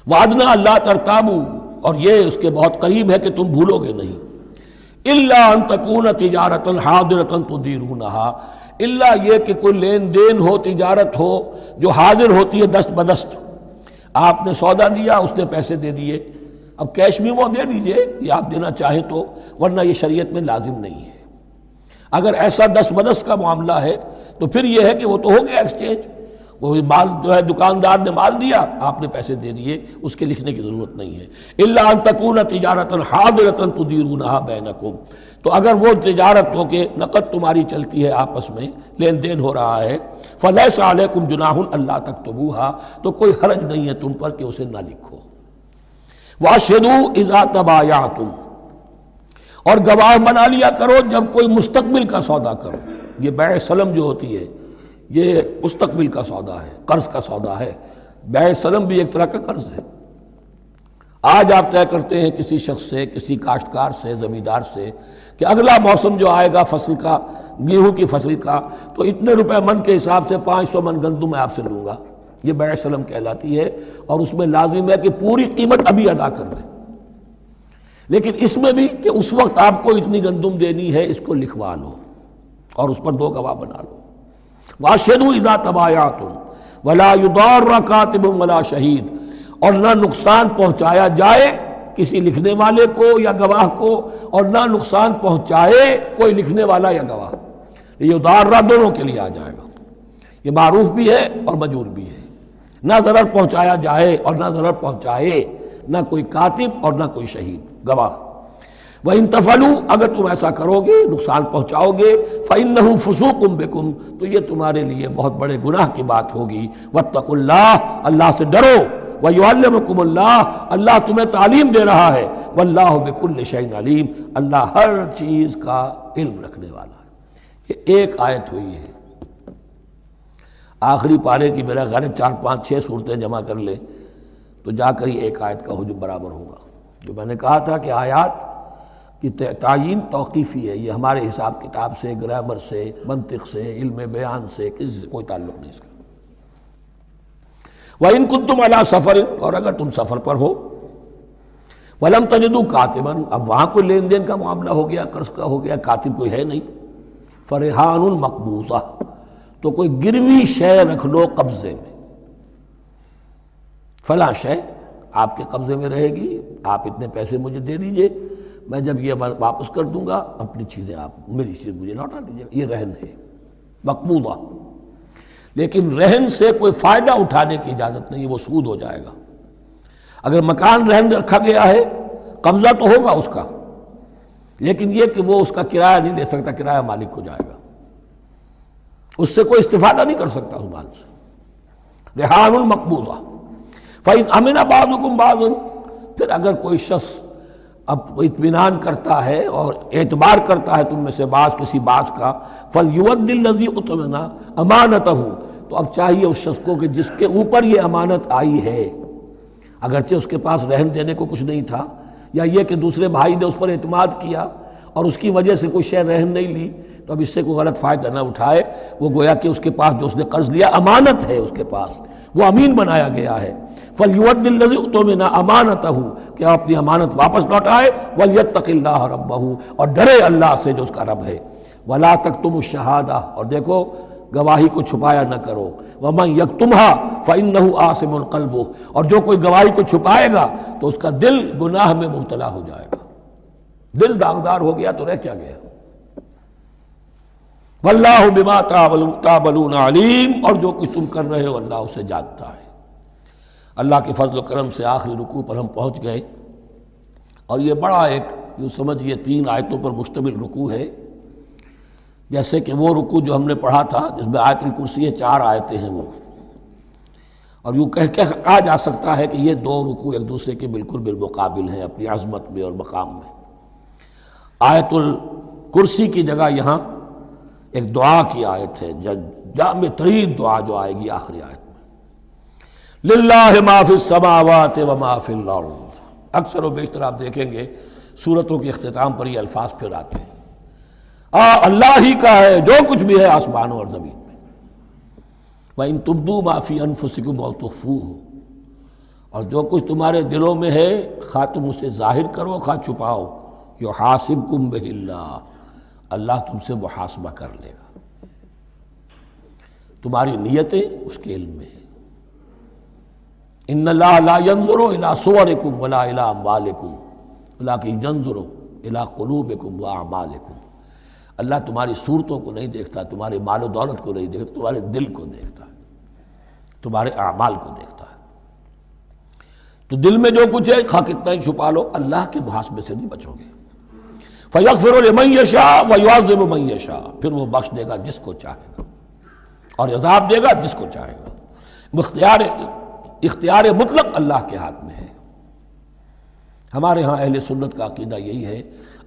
وعدنا اللہ ترتابو، اور یہ اس کے بہت قریب ہے کہ تم بھولو گے نہیں، الا ان تکون تجارتا حاضرتا تدیرونہا، الا یہ کہ کوئی لین دین ہو، تجارت ہو جو حاضر ہوتی ہے دست بدست، آپ نے سودا دیا، اس نے پیسے دے دیے، اب کیش بھی وہ دے دیجئے یا آپ دینا چاہیں تو، ورنہ یہ شریعت میں لازم نہیں ہے۔ اگر ایسا دست بدست کا معاملہ ہے تو پھر یہ ہے کہ وہ تو ہو گیا ایکسچینج، وہ مال جو ہے دکاندار نے مال دیا، آپ نے پیسے دے دیے، اس کے لکھنے کی ضرورت نہیں ہے۔ الا ان تکون تجارۃ حاضرۃ تدیرونھا بینکم، تو اگر وہ تجارت ہو کہ نقد تمہاری چلتی ہے، آپس میں لین دین ہو رہا ہے، فلیس علیکم جناح الا تکتبوھا، تو کوئی حرج نہیں ہے تم پر کہ اسے نہ لکھو۔ واشہدوا اذا تبایعتم، اور گواہ بنا لیا کرو جب کوئی مستقبل کا سودا کرو۔ یہ بیع سلم جو ہوتی ہے یہ مستقبل کا سودا ہے، قرض کا سودا ہے۔ بیع سلم بھی ایک طرح کا قرض ہے۔ آج آپ طے کرتے ہیں کسی شخص سے، کسی کاشتکار سے، زمیندار سے کہ اگلا موسم جو آئے گا فصل کا، گیہوں کی فصل کا، تو اتنے روپے من کے حساب سے 500 من گندم میں آپ سے لوں گا۔ یہ بیع سلم کہلاتی ہے، اور اس میں لازم ہے کہ پوری قیمت ابھی ادا کر دیں۔ لیکن اس میں بھی کہ اس وقت آپ کو اتنی گندم دینی ہے، اس کو لکھوا لو اور اس پر 2 گواہ بنا لو۔ واشہدوا اذا تبایعتم ولا یضار کاتب ولا شہید، اور نہ نقصان پہنچایا جائے کسی لکھنے والے کو یا گواہ کو، اور نہ نقصان پہنچائے کوئی لکھنے والا یا گواہ۔ یہ یضار دونوں کے لیے آ جائے گا، یہ معروف بھی ہے اور مجرور بھی ہے۔ نہ ضرر پہنچایا جائے اور نہ ضرر پہنچائے، نہ کوئی کاتب اور نہ کوئی شہید گواہ۔ وَإِن تَفْعَلُوا، اگر تم ایسا کرو گے، نقصان پہنچاؤ گے، فَإِنَّهُ فُسُوقٌ بِكُمْ، تو یہ تمہارے لیے بہت بڑے گناہ کی بات ہوگی۔ وَاتَّقُوا اللَّهَ، اللہ سے ڈرو، وَيُعَلِّمُكُمُ اللَّهُ، اللہ تمہیں تعلیم دے رہا ہے، وَاللَّهُ بِكُلِّ شَيْءٍ عَلِيمٌ، اللہ ہر چیز کا علم رکھنے والا ہے۔ یہ ایک آیت ہوئی ہے، آخری پارے کی میرا خیال ہے 4 5 6 صورتیں جمع کر لیں تو جا کر یہ ایک آیت کا حجم برابر ہوگا۔ جو میں نے کہا تھا کہ آیات کی تعیین توقیفی ہے، یہ ہمارے حساب کتاب سے، گرامر سے، منطق سے، علم بیان سے کسی سے کوئی تعلق نہیں اس کا۔ وَإِن كُنتُمْ عَلَىٰ سَفَرٍ، اور اگر تم سفر پر ہو، وَلَمْ تَجِدُوا كَاتِبًا، اب وہاں کوئی لین دین کا معاملہ ہو گیا، قرض کا ہو گیا، کاتب کوئی ہے نہیں، فَرِحَانٌ مَقْبُوضَةٌ، تو کوئی گروی شے رکھ لو قبضے میں، فلاں شے آپ کے قبضے میں رہے گی، آپ اتنے پیسے مجھے دے دیجئے، میں جب یہ واپس کر دوں گا اپنی چیزیں آپ میری چیز مجھے لوٹا دیجیے۔ یہ رہن ہے مقبوضہ، لیکن رہن سے کوئی فائدہ اٹھانے کی اجازت نہیں، وہ سود ہو جائے گا۔ اگر مکان رہن رکھا گیا ہے، قبضہ تو ہوگا اس کا، لیکن یہ کہ وہ اس کا کرایہ نہیں لے سکتا، کرایہ مالک ہو جائے گا، اس سے کوئی استفادہ نہیں کر سکتا اس مال سے۔ رہان مقبوضہ۔ فَإِنْ أَمِنَ بَعْضُكُمْ بَعْضًا، پھر اگر کوئی شخص اب اطمینان کرتا ہے اور اعتبار کرتا ہے تم میں سے بعض کسی بعض کا، فَلْيُؤَدِّ الَّذِي اؤْتُمِنَ أَمَانَتَهُ، تو اب چاہیے اس شخص کو کہ جس کے اوپر یہ امانت آئی ہے، اگرچہ اس کے پاس رہن دینے کو کچھ نہیں تھا، یا یہ کہ دوسرے بھائی نے اس پر اعتماد کیا اور اس کی وجہ سے کوئی شے رہن نہیں لی، تو اب اس سے کوئی غلط فائدہ نہ اٹھائے، وہ گویا کہ اس کے پاس جو اس نے قرض لیا امانت ہے، اس کے پاس وہ امین بنایا گیا ہے۔ فَلْيُؤَدِّ الَّذِي اؤْتُمِنَ أَمَانَتَهُ، کہ اپنی امانت واپس لوٹائے، وَلْيَتَّقِ اللَّهَ رَبَّهُ، اور ڈرے اللہ سے جو اس کا رب ہے۔ وَلَا تَكْتُمُوا الشَّهَادَةَ، اور دیکھو گواہی کو چھپایا نہ کرو، وَمَنْ يَكْتُمْهَا فَإِنَّهُ آثِمٌ قَلْبُهُ، اور جو کوئی گواہی کو چھپائے گا تو اس کا دل گناہ میں مبتلا ہو جائے گا، دل داغدار ہو گیا تو رہ کیا گیا۔ وَاللَّهُ بِمَا تَعْمَلُونَ عَلِيمٌ، اور جو کچھ تم کر رہے ہو اللہ اسے جانتا ہے۔ اللہ کے فضل و کرم سے آخری رکوع پر ہم پہنچ گئے، اور یہ بڑا ایک یوں سمجھئے 3 آیتوں پر مشتمل رکوع ہے، جیسے کہ وہ رکوع جو ہم نے پڑھا تھا جس میں آیت الکرسی 4 آیتیں ہیں وہ، اور یوں کہا جا سکتا ہے کہ یہ 2 رکوع ایک دوسرے کے بالکل بالمقابل ہیں اپنی عظمت میں اور مقام میں۔ آیت الکرسی کی جگہ یہاں ایک دعا کی آیت ہے، جامع ترین دعا جو آئے گی آخری آیت میں، للہ ما فی السماوات و ما فی الارض۔ اکثر و بیشتر آپ دیکھیں گے سورتوں کے اختتام پر یہ الفاظ پھر آتے ہیں، اللہ ہی کا ہے جو کچھ بھی ہے آسمانوں اور زمین میں۔ وَإِن تُبْدُوا مَا فِي أَنفُسِكُمْ أَوْ تُخْفُوهُ، اور جو کچھ تمہارے دلوں میں ہے خواہ تم اسے ظاہر کرو خواہ چھپاؤ، یحاسبکم بہ اللہ، اللہ تم سے محاسبہ کر لے گا، تمہاری نیتیں اس کے علم میں ہیں۔ ان اللہ لا ينظر الى صورکم ولا الى اموالکم ولکن ينظر الى قلوبکم واعمالکم، اللہ تمہاری صورتوں کو نہیں دیکھتا، تمہارے مال و دولت کو نہیں دیکھتا، تمہارے دل کو دیکھتا ہے۔ تمہارے اعمال کو دیکھتا ہے۔ تو دل میں جو کچھ ہے خواہ کتنا ہی چھپا لو، اللہ کے محاسبے سے نہیں بچو گے۔ فَيَغْفِرُ لِمَن يَشَاءُ وَيُعَذِّبُ مَن يَشَاءُ، پھر وہ بخش دے گا جس کو چاہے گا اور عذاب دے گا جس کو چاہے گا۔ اختیار مطلق اللہ کے ہاتھ میں ہے۔ ہمارے ہاں اہل سنت کا عقیدہ یہی ہے،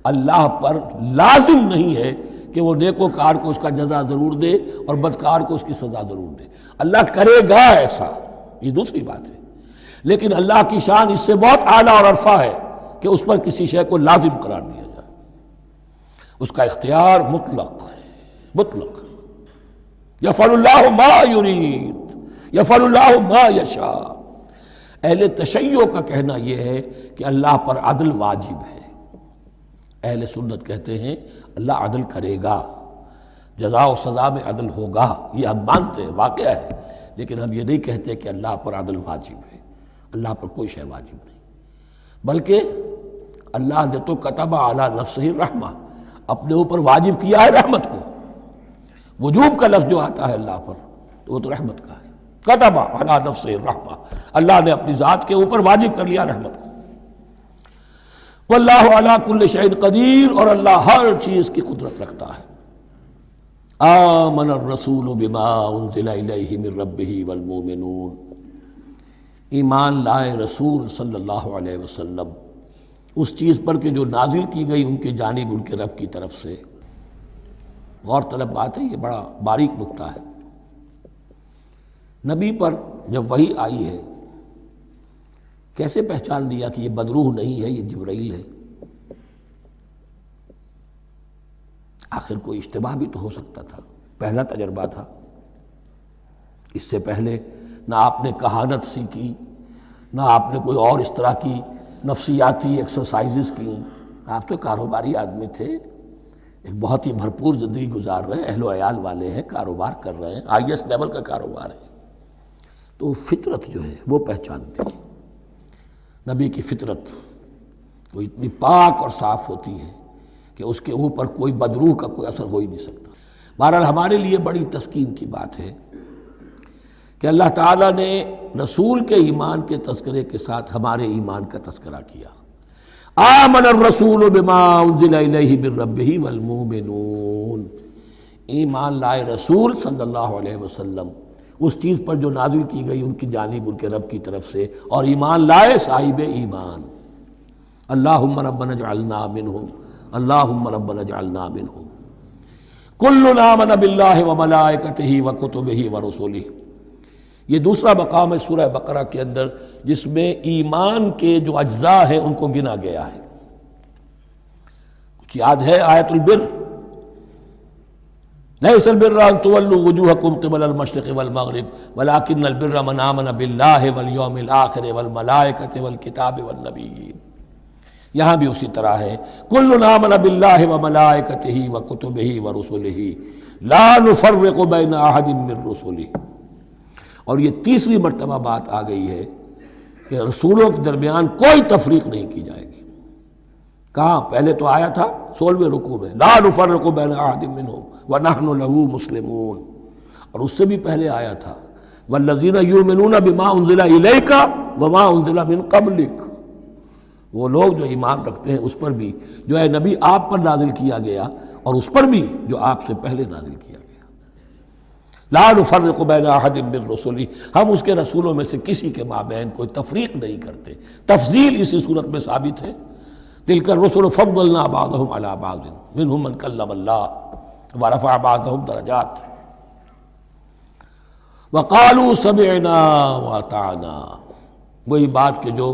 اللہ پر لازم نہیں ہے کہ وہ نیکوکار کو اس کا جزا ضرور دے اور بدکار کو اس کی سزا ضرور دے۔ اللہ کرے گا ایسا، یہ دوسری بات ہے، لیکن اللہ کی شان اس سے بہت اعلیٰ اور عرفہ ہے کہ اس پر کسی شے کو لازم قرار دیا جائے۔ اس کا اختیار مطلق ہے، مطلق ہے۔ یفعل اللہ ما یرید، یفعل اللہ ما یشاء۔ اہل تشیع کا کہنا یہ ہے کہ اللہ پر عدل واجب ہے۔ اہل سنت کہتے ہیں اللہ عدل کرے گا، جزا و سزا میں عدل ہوگا، یہ ہم مانتے ہیں، واقعہ ہے، لیکن ہم یہ نہیں کہتے کہ اللہ پر عدل واجب ہے۔ اللہ پر کوئی شے واجب نہیں، بلکہ اللہ نے تو کتب علی نفسہ الرحمہ، اپنے اوپر واجب کیا ہے رحمت کو۔ وجوب کا لفظ جو آتا ہے اللہ پر تو وہ تو رحمت کا ہے۔ کتب علی نفسہ الرحمہ، اللہ نے اپنی ذات کے اوپر واجب کر لیا رحمت کو۔ واللہ علی کل شیء قدیر، اور اللہ ہر چیز کی قدرت رکھتا ہے۔ آمن الرسول بما انزل الیہ من ربہ والمؤمنون، ایمان لائے رسول صلی اللہ علیہ وسلم اس چیز پر کہ جو نازل کی گئی ان کی جانب ان کے رب کی طرف سے۔ غور طلب بات ہے، یہ بڑا باریک نکتہ ہے۔ نبی پر جب وحی آئی ہے کیسے پہچان لیا کہ یہ بدروح نہیں ہے، یہ جبرائیل ہے؟ آخر کوئی اشتباہ بھی تو ہو سکتا تھا، پہلا تجربہ تھا۔ اس سے پہلے نہ آپ نے کہانت سیکھی، نہ آپ نے کوئی اور اس طرح کی نفسیاتی ایکسرسائزز کی۔ آپ تو کاروباری آدمی تھے، ایک بہت ہی بھرپور زندگی گزار رہے ہیں، اہل و عیال والے ہیں، کاروبار کر رہے ہیں، ہائی ایسٹ لیول کا کاروبار ہے۔ تو فطرت جو ہے وہ پہچانتی ہے، نبی کی فطرت وہ اتنی پاک اور صاف ہوتی ہے کہ اس کے اوپر کوئی بدروح کا کوئی اثر ہو ہی نہیں سکتا۔ بہرحال ہمارے لیے بڑی تسکین کی بات ہے کہ اللہ تعالیٰ نے رسول کے ایمان کے تذکرے کے ساتھ ہمارے ایمان کا تذکرہ کیا۔ آمن الرسول بما انزل الیہ من ربہ والمؤمنون، ایمان لائے رسول صلی اللہ علیہ وسلم اس چیز پر جو نازل کی گئی ان کی جانب ان کے رب کی طرف سے، اور ایمان لائے صاحب ایمان۔ اللہم ربنا اجعلنا منہم، اللہم ربنا اجعلنا منہم۔ کل آمن باللہ وملائکتہ وکتبہ ورسلہ، یہ دوسرا مقام ہے سورہ بقرہ کے اندر جس میں ایمان کے جو اجزاء ہیں ان کو گنا گیا ہے۔ کچھ یاد ہے آیت البر، لیس البر ان تولوا وجوہکم قبل المشرق والمغرب ولکن البر من آمن باللہ والیوم الآخر والملائکۃ والکتاب والنبیین۔ یہاں بھی اسی طرح ہے، کل آمن باللہ وملائکتہ وکتبہ ورسلہ لا نفرق بین احد من رسلہ۔ اور یہ تیسری مرتبہ بات آ گئی ہے کہ رسولوں کے درمیان کوئی تفریق نہیں کی جائے گی۔ کہاں؟ پہلے تو آیا تھا 16ویں رکوع میں، لا نفرق بین احد منہم ونحن لہ مسلمون، اور اس سے بھی پہلے آیا تھا والذین یؤمنون بما انزل الیک وما انزل من قبلک، وہ لوگ جو ایمان رکھتے ہیں اس پر بھی جو ہے نبی آپ پر نازل کیا گیا اور اس پر بھی جو آپ سے پہلے نازل کیا گیا۔ لا نفرق بین احد من رسلہ، ہم اس کے رسولوں میں سے کسی کے مابین کوئی تفریق نہیں کرتے۔ تفضیل اسی صورت میں ثابت ہے، تلک الرسل فضلنا بعضهم علی بعض منہم من کلم اللہ ورفع بعضهم درجات وقالوا سمعنا واطعنا، وہی بات کہ جو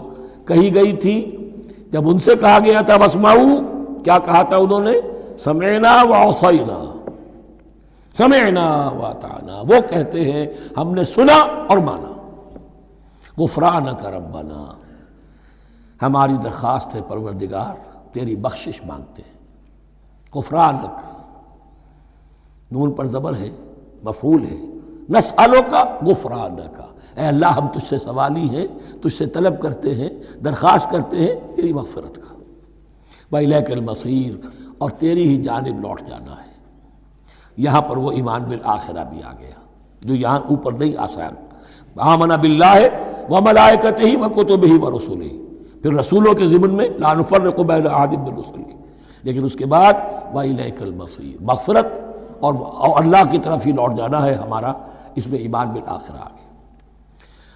کہی گئی تھی جب ان سے کہا گیا تھا واسمعوا، کیا کہا تھا انہوں نے؟ سمعنا وعصینا، سمعنا واطعنا، وہ کہتے ہیں ہم نے سنا اور مانا۔ غفرانک ربنا، ہماری درخواست ہے پروردگار، تیری بخشش مانگتے ہیں۔ غفرانک، نون پر زبر ہے، مفعول ہے، نسألک غفرانک، اے اللہ ہم تجھ سے سوالی ہیں، تجھ سے طلب کرتے ہیں، درخواست کرتے ہیں تیری مغفرت کا۔ وإلیک المصیر، اور تیری ہی جانب لوٹ جانا ہے۔ یہاں پر وہ ایمان بالآخرہ بھی آ گیا جو یہاں اوپر نہیں آسان۔ آمن باللہ وملائکتہ وکتبہ ورسلہ، پھر رسولوں کے ضمن میں لا نفرق بین احد من رسلہ، لیکن اس کے بعد وإلیک المصیر، مغفرت اور اللہ کی طرف ہی لوٹ جانا ہے ہمارا، اس میں ایمان بالآخرہ آ گیا۔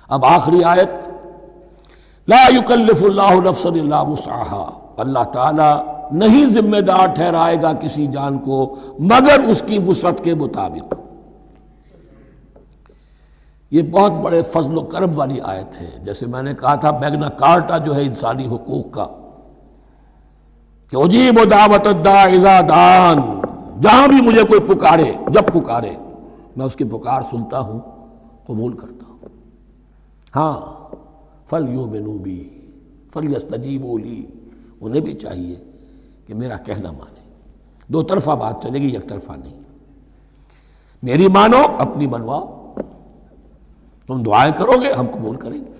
اب آخری آیت، لا یکلف اللہ نفسا الا وسعها، اللہ تعالیٰ نہیں ذمہ دار ٹھہرائے گا کسی جان کو مگر اس کی وسعت کے مطابق۔ یہ بہت بڑے فضل و کرم والی آیت ہے، جیسے میں نے کہا تھا میگنا کارٹا جو ہے انسانی حقوق کا، کہ اجیب دعوت الداع اذا دعان، جہاں بھی مجھے کوئی پکارے، جب پکارے میں اس کی پکار سنتا ہوں، قبول کرتا ہوں۔ ہاں فَلْيُؤْمِنُوا بِي فَلْيَسْتَجِيبُوا لِي، انہیں بھی چاہیے کہ میرا کہنا مانے، دو طرفہ بات چلے گی، یک طرفہ نہیں۔ میری مانو، اپنی منواؤ، تم دعائیں کرو گے ہم قبول کریں گے،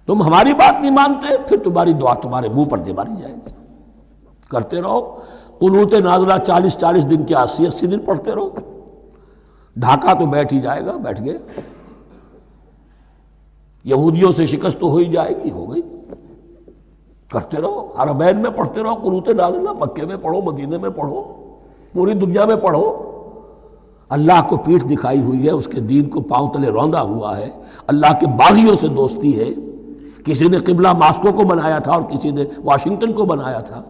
تم ہماری بات نہیں مانتے پھر تمہاری دعا تمہارے منہ پر دے ماری جائے گی۔ کرتے رہو قنوت نازلہ 40 دن کے 80 دن پڑھتے رہو، ڈھاکہ تو بیٹھ ہی جائے گا، بیٹھ گئے۔ یہودیوں سے شکست تو ہو ہی جائے گی، ہو گئی۔ کرتے رہو، حرمین میں پڑھتے رہو قنوت نازلہ، مکے میں پڑھو، مدینے میں پڑھو، پوری دنیا میں پڑھو۔ اللہ کو پیٹھ دکھائی ہوئی ہے، اس کے دین کو پاؤں تلے روندا ہوا ہے، اللہ کے باغیوں سے دوستی ہے، کسی نے قبلہ ماسکو کو بنایا تھا اور کسی نے واشنگٹن کو بنایا تھا،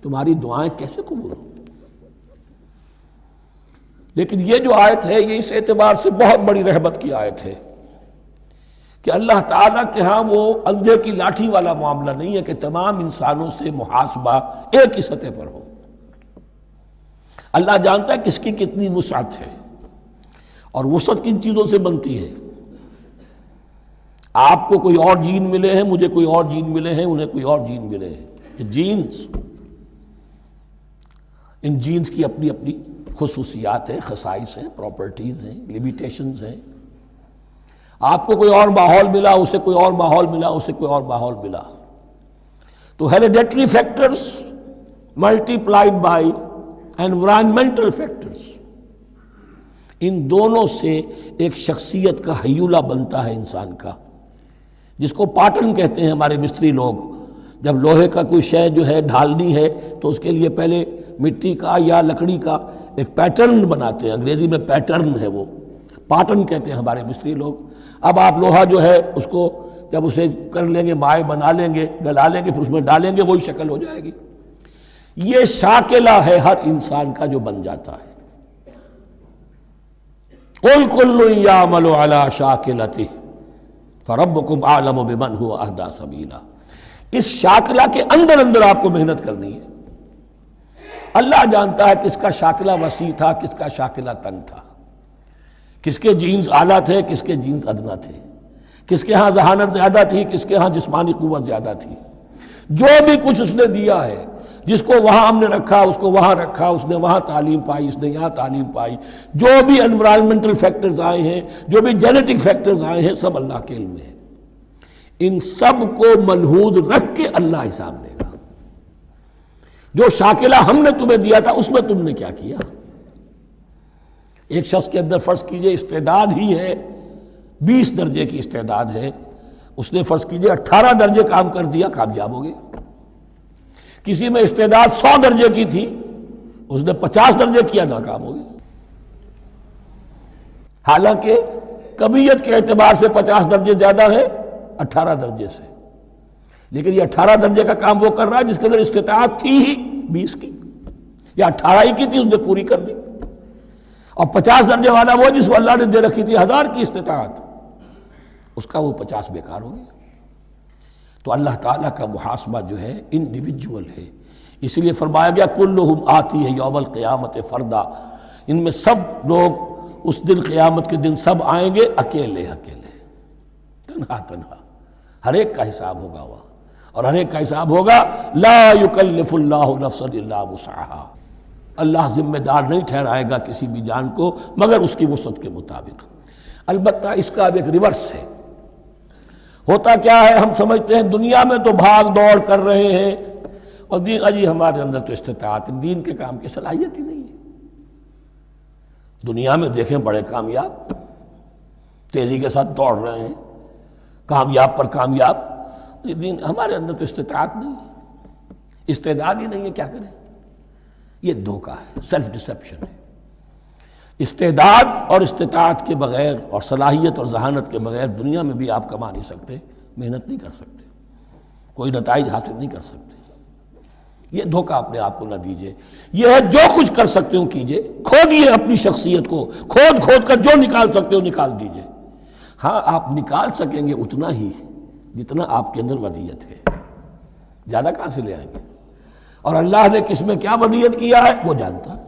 تمہاری دعائیں کیسے قبول ہوں؟ لیکن یہ جو آیت ہے یہ اس اعتبار سے بہت بڑی رحمت کی آیت ہے کہ اللہ تعالیٰ کے ہاں وہ اندھے کی لاٹھی والا معاملہ نہیں ہے کہ تمام انسانوں سے محاسبہ ایک ہی سطح پر ہو۔ اللہ جانتا ہے کس کی کتنی وسعت ہے، اور وسعت کن چیزوں سے بنتی ہے۔ آپ کو کوئی اور جین ملے ہیں، مجھے کوئی اور جین ملے ہیں، انہیں کوئی اور جین ملے ہیں، یہ جینز، ان جینز کی اپنی اپنی خصوصیات ہیں، خصائص ہیں، پراپرٹیز ہیں، لیمیٹیشنز ہیں۔ آپ کو کوئی اور ماحول ملا، اسے کوئی اور ماحول ملا، اسے کوئی اور ماحول ملا، تو hereditary factors multiplied by environmental factors, ان دونوں سے ایک شخصیت کا ہیولہ بنتا ہے انسان کا، جس کو پیٹرن کہتے ہیں ہمارے مستری لوگ۔ جب لوہے کا کوئی شے جو ہے ڈھالنی ہے تو اس کے لیے پہلے مٹی کا یا لکڑی کا ایک پیٹرن بناتے ہیں، انگریزی میں پیٹرن ہے، وہ پیٹرن کہتے ہیں ہمارے مستری لوگ۔ اب آپ لوہا جو ہے اس کو جب اسے کر لیں گے، مائع بنا لیں گے، گلا لیں گے، پھر اس میں ڈالیں گے، وہی شکل ہو جائے گی۔ یہ شاکلہ ہے ہر انسان کا جو بن جاتا ہے۔ قُلْ كُلٌّ يَعْمَلُ عَلَى شَاكِلَتِهِ فَرَبُّكُمْ أَعْلَمُ بِمَنْ هُوَ أَهْدَىٰ سَبِيلًا، اس شاکلہ کے اندر اندر آپ کو محنت کرنی ہے۔ اللہ جانتا ہے کس کا شاکلہ وسیع تھا، کس کا شاکلہ تنگ تھا، کس کے جینز اعلیٰ تھے، کس کے جینز ادنا تھے، کس کے ہاں ذہانت زیادہ تھی، کس کے ہاں جسمانی قوت زیادہ تھی۔ جو بھی کچھ اس نے دیا ہے، جس کو وہاں ہم نے رکھا اس کو وہاں رکھا، اس نے وہاں تعلیم پائی، اس نے یہاں تعلیم پائی، جو بھی انوائرمنٹل فیکٹرز آئے ہیں، جو بھی جینیٹک فیکٹرز آئے ہیں، سب اللہ کے علم میں ہے۔ ان سب کو ملحوظ رکھ کے اللہ حساب لے گا۔ جو شاکلہ ہم نے تمہیں دیا تھا اس میں تم نے کیا کیا؟ ایک شخص کے اندر فرض کیجئے استعداد ہی ہے 20 درجے کی استعداد ہے، اس نے فرض کیجئے 18 درجے کام کر دیا، کامیاب ہو گیا۔ کسی میں استعداد 100 درجے کی تھی، اس نے 50 درجے کیا، ناکام ہو گیا۔ حالانکہ کمیت کے اعتبار سے 50 درجے زیادہ ہے 18 درجے سے، لیکن یہ 18 درجے کا کام وہ کر رہا ہے جس کے اندر استطاعت تھی ہی 20 کی، یا 18 ہی کی تھی، اس نے پوری کر دی۔ اور 50 درجے والا وہ جس کو اللہ نے دے رکھی تھی 1000 کی استطاعت، اس کا وہ 50 بیکار ہو گیا۔ تو اللہ تعالیٰ کا محاسبہ جو ہے انڈیویجول ہے، اسی لیے فرمایا گیا کلہم آتی ہے یوم القیامت فردا، ان میں سب لوگ اس دن قیامت کے دن سب آئیں گے اکیلے اکیلے، تنہا تنہا، ہر ایک کا حساب ہوگا وہاں، اور ہر ایک کا حساب ہوگا لا یکلف اللہ نفسا الا وسعها، اللہ ذمہ دار نہیں ٹھہرائے گا کسی بھی جان کو مگر اس کی وسعت کے مطابق۔ البتہ اس کا اب ایک ریورس ہے۔ ہوتا کیا ہے، ہم سمجھتے ہیں دنیا میں تو بھاگ دوڑ کر رہے ہیں، اور دین اجی ہمارے اندر تو استطاعت دین کے کام کی صلاحیت ہی نہیں ہے۔ دنیا میں دیکھیں بڑے کامیاب، تیزی کے ساتھ دوڑ رہے ہیں، کامیاب پر کامیاب۔ دین ہمارے اندر تو استطاعت نہیں ہے، استعداد ہی نہیں ہے، کیا کریں؟ یہ دھوکہ ہے، سیلف ڈسیپشن ہے۔ استعداد اور استطاعت کے بغیر اور صلاحیت اور ذہانت کے بغیر دنیا میں بھی آپ کما نہیں سکتے، محنت نہیں کر سکتے، کوئی نتائج حاصل نہیں کر سکتے۔ یہ دھوکہ اپنے آپ کو نہ دیجئے۔ یہ ہے جو کچھ کر سکتے ہو کیجئے، کھودیے اپنی شخصیت کو، کھود کر جو نکال سکتے ہو نکال دیجئے۔ ہاں آپ نکال سکیں گے اتنا ہی جتنا آپ کے اندر ودیت ہے، زیادہ کہاں سے لے آئیں گے؟ اور اللہ نے کس میں کیا ودیت کیا ہے وہ جانتا ہے،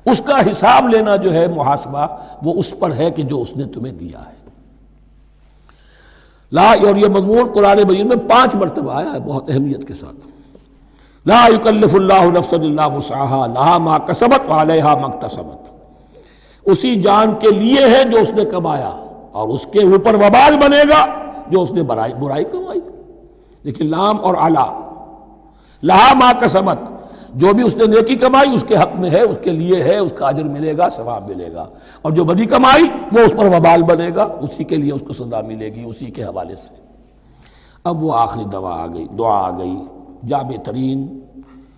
اس کا حساب لینا جو ہے، محاسبہ وہ اس پر ہے کہ جو اس نے تمہیں دیا ہے۔ اور یہ مضمون قرآن مجید میں 5 مرتبہ آیا ہے بہت اہمیت کے ساتھ۔ لا یکلف اللہ نفسا الا وسعها لها ما کسبت وعلیہا ما اکتسبت۔ اسی جان کے لیے ہے جو اس نے کمایا، اور اس کے اوپر وبال بنے گا جو اس نے برائی کمائی۔ لیکن لام اور علا، لہا ما کسبت، جو بھی اس نے نیکی کمائی اس کے حق میں ہے، اس کے لیے ہے، اس کا اجر ملے گا، ثواب ملے گا، اور جو بدی کمائی وہ اس پر وبال بنے گا، اسی کے لیے اس کو سزا ملے گی، اسی کے حوالے سے۔ اب وہ آخری دعا آ گئی، جامع ترین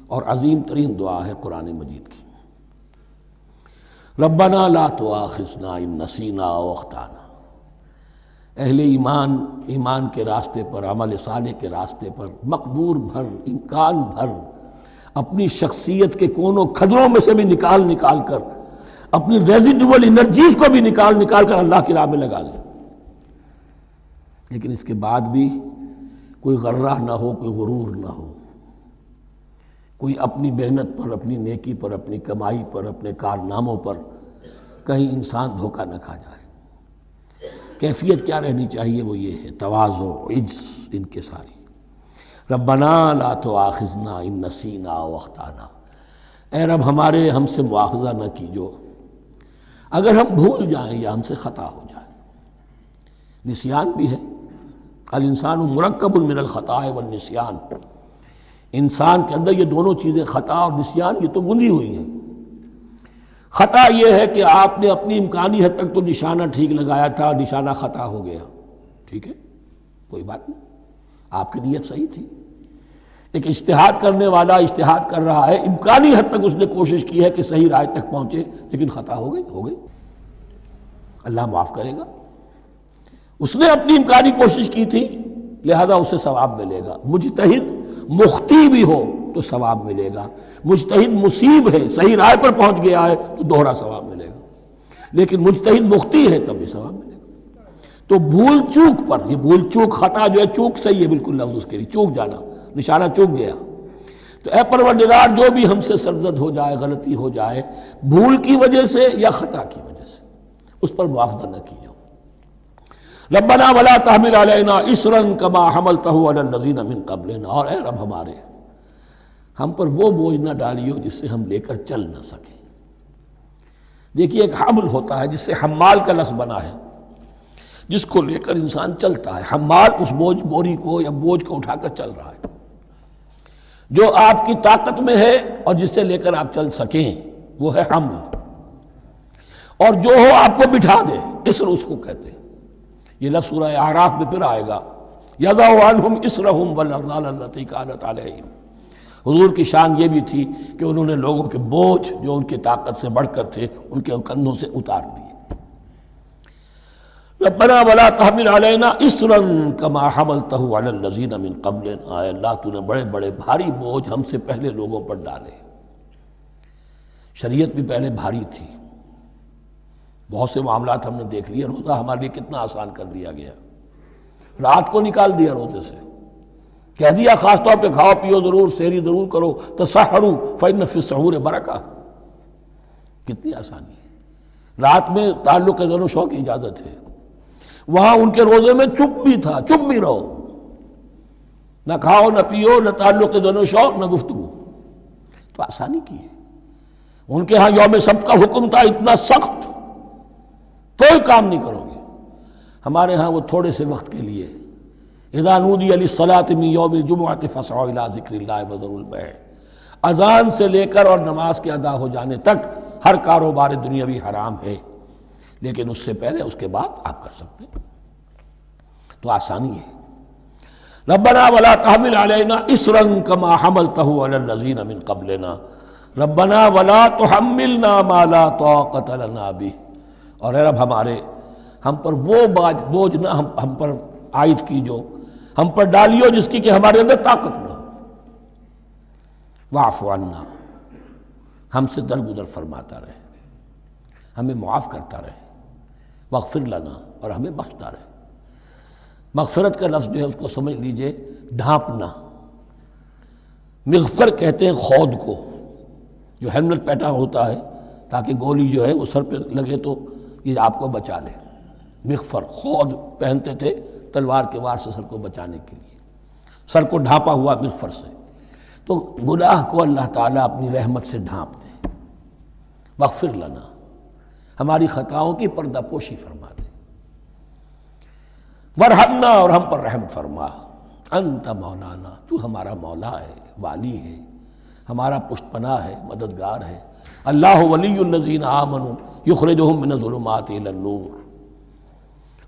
اور عظیم ترین دعا ہے قرآن مجید کی۔ ربنا لا تؤاخذنا ان نسینا او اخطانا۔ اہل ایمان کے راستے پر، عمل صالح کے راستے پر مقدور بھر، امکان بھر اپنی شخصیت کے کونوں کھدروں میں سے بھی نکال کر، اپنی ریزیڈول انرجیز کو بھی نکال کر اللہ کی راہ میں لگا دیں۔ لیکن اس کے بعد بھی کوئی غرہ نہ ہو، کوئی غرور نہ ہو، کوئی اپنی محنت پر، اپنی نیکی پر، اپنی کمائی پر، اپنے کارناموں پر کہیں انسان دھوکہ نہ کھا جائے۔ کیفیت کیا رہنی چاہیے؟ وہ یہ ہے تواضع، عجز انکساری۔ ربنا لا تؤاخذنا ان نسینا او اخطانا۔ اے رب ہم سے مواخذہ نہ کیجو اگر ہم بھول جائیں یا ہم سے خطا ہو جائے۔ نسیان بھی ہے، الانسان مرکب من الخطاء والنسیان، انسان کے اندر یہ دونوں چیزیں، خطا اور نسیان، یہ تو بنی ہوئی ہیں۔ خطا یہ ہے کہ آپ نے اپنی امکانی حد تک تو نشانہ ٹھیک لگایا تھا، نشانہ خطا ہو گیا، ٹھیک ہے، کوئی بات نہیں، آپ کی نیت صحیح تھی۔ ایک اجتہاد کرنے والا اجتہاد کر رہا ہے، امکانی حد تک اس نے کوشش کی ہے کہ صحیح رائے تک پہنچے، لیکن خطا ہو گئی، اللہ معاف کرے گا۔ اس نے اپنی امکانی کوشش کی تھی، لہذا اسے ثواب ملے گا۔ مجتہد مخطی بھی ہو تو ثواب ملے گا، مجتہد مصیب ہے، صحیح رائے پر پہنچ گیا ہے تو دوہرا ثواب ملے گا، لیکن مجتہد مخطی ہے تب بھی ثواب ملے گا۔ تو بھول چوک پر، یہ بھول چوک، خطا جو ہے، چوک صحیح ہے بالکل لفظ اس کے لیے، چوک جانا، نشانہ چوک گیا۔ تو اے پروردگار جو بھی ہم سے سرزد ہو جائے، غلطی ہو جائے، بھول کی وجہ سے یا خطا کی وجہ سے، اس پر مواخذہ نہ کیجو۔ ربنا ولا تحمل علینا اصرا کما حملتہ علی الذین من قبلنا۔ اور اے رب ہمارے، ہم پر وہ بوجھ نہ ڈالیو جس سے ہم لے کر چل نہ سکیں۔ دیکھیے ایک حمل ہوتا ہے جس سے حمال کا لفظ بنا ہے، جس کو لے کر انسان چلتا ہے۔ حمال اس بوری کو یا بوجھ کو اٹھا کر چل رہا ہے۔ جو آپ کی طاقت میں ہے اور جس سے لے کر آپ چل سکیں وہ ہے حمل، اور جو ہو آپ کو بٹھا دے، اسر اس کو کہتے ہیں۔ یہ لفظ سورہ اعراف میں پھر آئے گا، یضع عنہم اسرہم والاغلال التی کانت علیہم۔ حضور کی شان یہ بھی تھی کہ انہوں نے لوگوں کے بوجھ جو ان کی طاقت سے بڑھ کر تھے ان کے کندھوں سے اتار دیے۔ ربنا ولا تحمل علینا اصرا کما حملتہ علی الذین من قبلنا۔ اے اللہ تو نے بڑے بڑے بھاری بوجھ ہم سے پہلے لوگوں پر ڈالے۔ شریعت بھی پہلے بھاری تھی، بہت سے معاملات ہم نے دیکھ لیے۔ روزہ ہمارے لیے کتنا آسان کر دیا گیا، رات کو نکال دیا روزے سے، کہہ دیا خاص طور پہ کھاؤ پیو ضرور، سحری ضرور کرو، تسحروا فإن فی السحور برکہ۔ کتنی آسانی ہے۔ رات میں تعلق زن و شو کی اجازت ہے، وہاں ان کے روزے میں چپ بھی تھا، چپ بھی رہو، نہ کھاؤ نہ پیو، نہ تعلق زن و شو، نہ گفتگو، تو آسانی کی ہے۔ ان کے ہاں یوم سبت کا حکم تھا اتنا سخت، کوئی کام نہیں کرو گے۔ ہمارے ہاں وہ تھوڑے سے وقت کے لیے، اذا نودی للصلاۃ من یوم الجمعۃ فاسعوا الی ذکر اللہ وذروا البیع، اذان سے لے کر اور نماز کے ادا ہو جانے تک ہر کاروبار دنیاوی حرام ہے۔ لیکن اس سے پہلے اس کے بعد آپ کر سکتے ہیں، تو آسانی ہے۔ ربنا ولا تحمل علینا اصرا کما حملتہ علی الذین من قبلنا ربنا ولا تحملنا ما لا طاقت لنا بہ، اور اے رب ہمارے ہم پر وہ بوجھ نہ ہم پر عائد کی جو ہم پر ڈالیو جس کی کہ ہمارے اندر طاقت نہ ہو، واعف عنا، ہم سے درگزر فرماتا رہے، ہمیں معاف کرتا رہے، واغفر لنا، اور ہمیں بخشتا رہے۔ مغفرت کا لفظ جو ہے اس کو سمجھ لیجئے ڈھانپنا، مغفر کہتے ہیں خود کو، جو ہیلمٹ پیٹا ہوتا ہے تاکہ گولی جو ہے وہ سر پہ لگے تو یہ آپ کو بچا لے، مغفر خود پہنتے تھے تلوار کے وار سے سر کو بچانے کے لیے، سر کو ڈھانپا ہوا مغفر سے، تو گناہ کو اللہ تعالیٰ اپنی رحمت سے ڈھانپ دے، واغفر لنا، ہماری خطاؤں کی پردہ پوشی فرما دے، ورحمنا، اور ہم پر رحم فرما، انت مولانا، تو ہمارا مولا ہے، والی ہے، ہمارا پشت پناہ ہے، مددگار ہے۔ اللہ ولی الذین آمنوا یخرجہم من الظلمات الی النور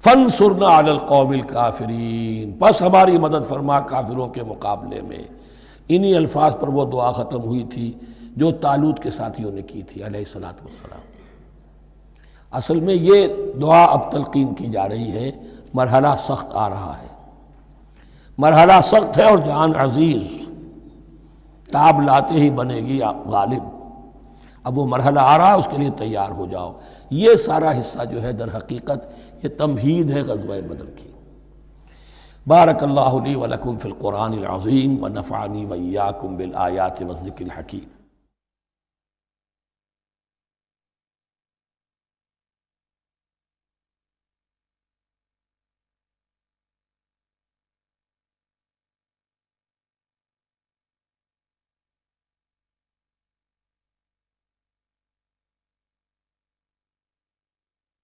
فانصرنا علی القوم الکافرین، پس ہماری مدد فرما کافروں کے مقابلے میں۔ انہی الفاظ پر وہ دعا ختم ہوئی تھی جو طالوت کے ساتھیوں نے کی تھی علیہ الصلوۃ والسلام۔ اصل میں یہ دعا اب تلقین کی جا رہی ہے، مرحلہ سخت آ رہا ہے، مرحلہ سخت ہے اور جان عزیز، تاب لاتے ہی بنے گی غالب، اب وہ مرحلہ آ رہا ہے، اس کے لیے تیار ہو جاؤ۔ یہ سارا حصہ جو ہے در حقیقت یہ تمہید ہے غزوہ بدر کی۔ بارک اللہ لی ولکم فی القرآن العظیم ونفعنی وإیاکم بالآیات والذکر الحکیم۔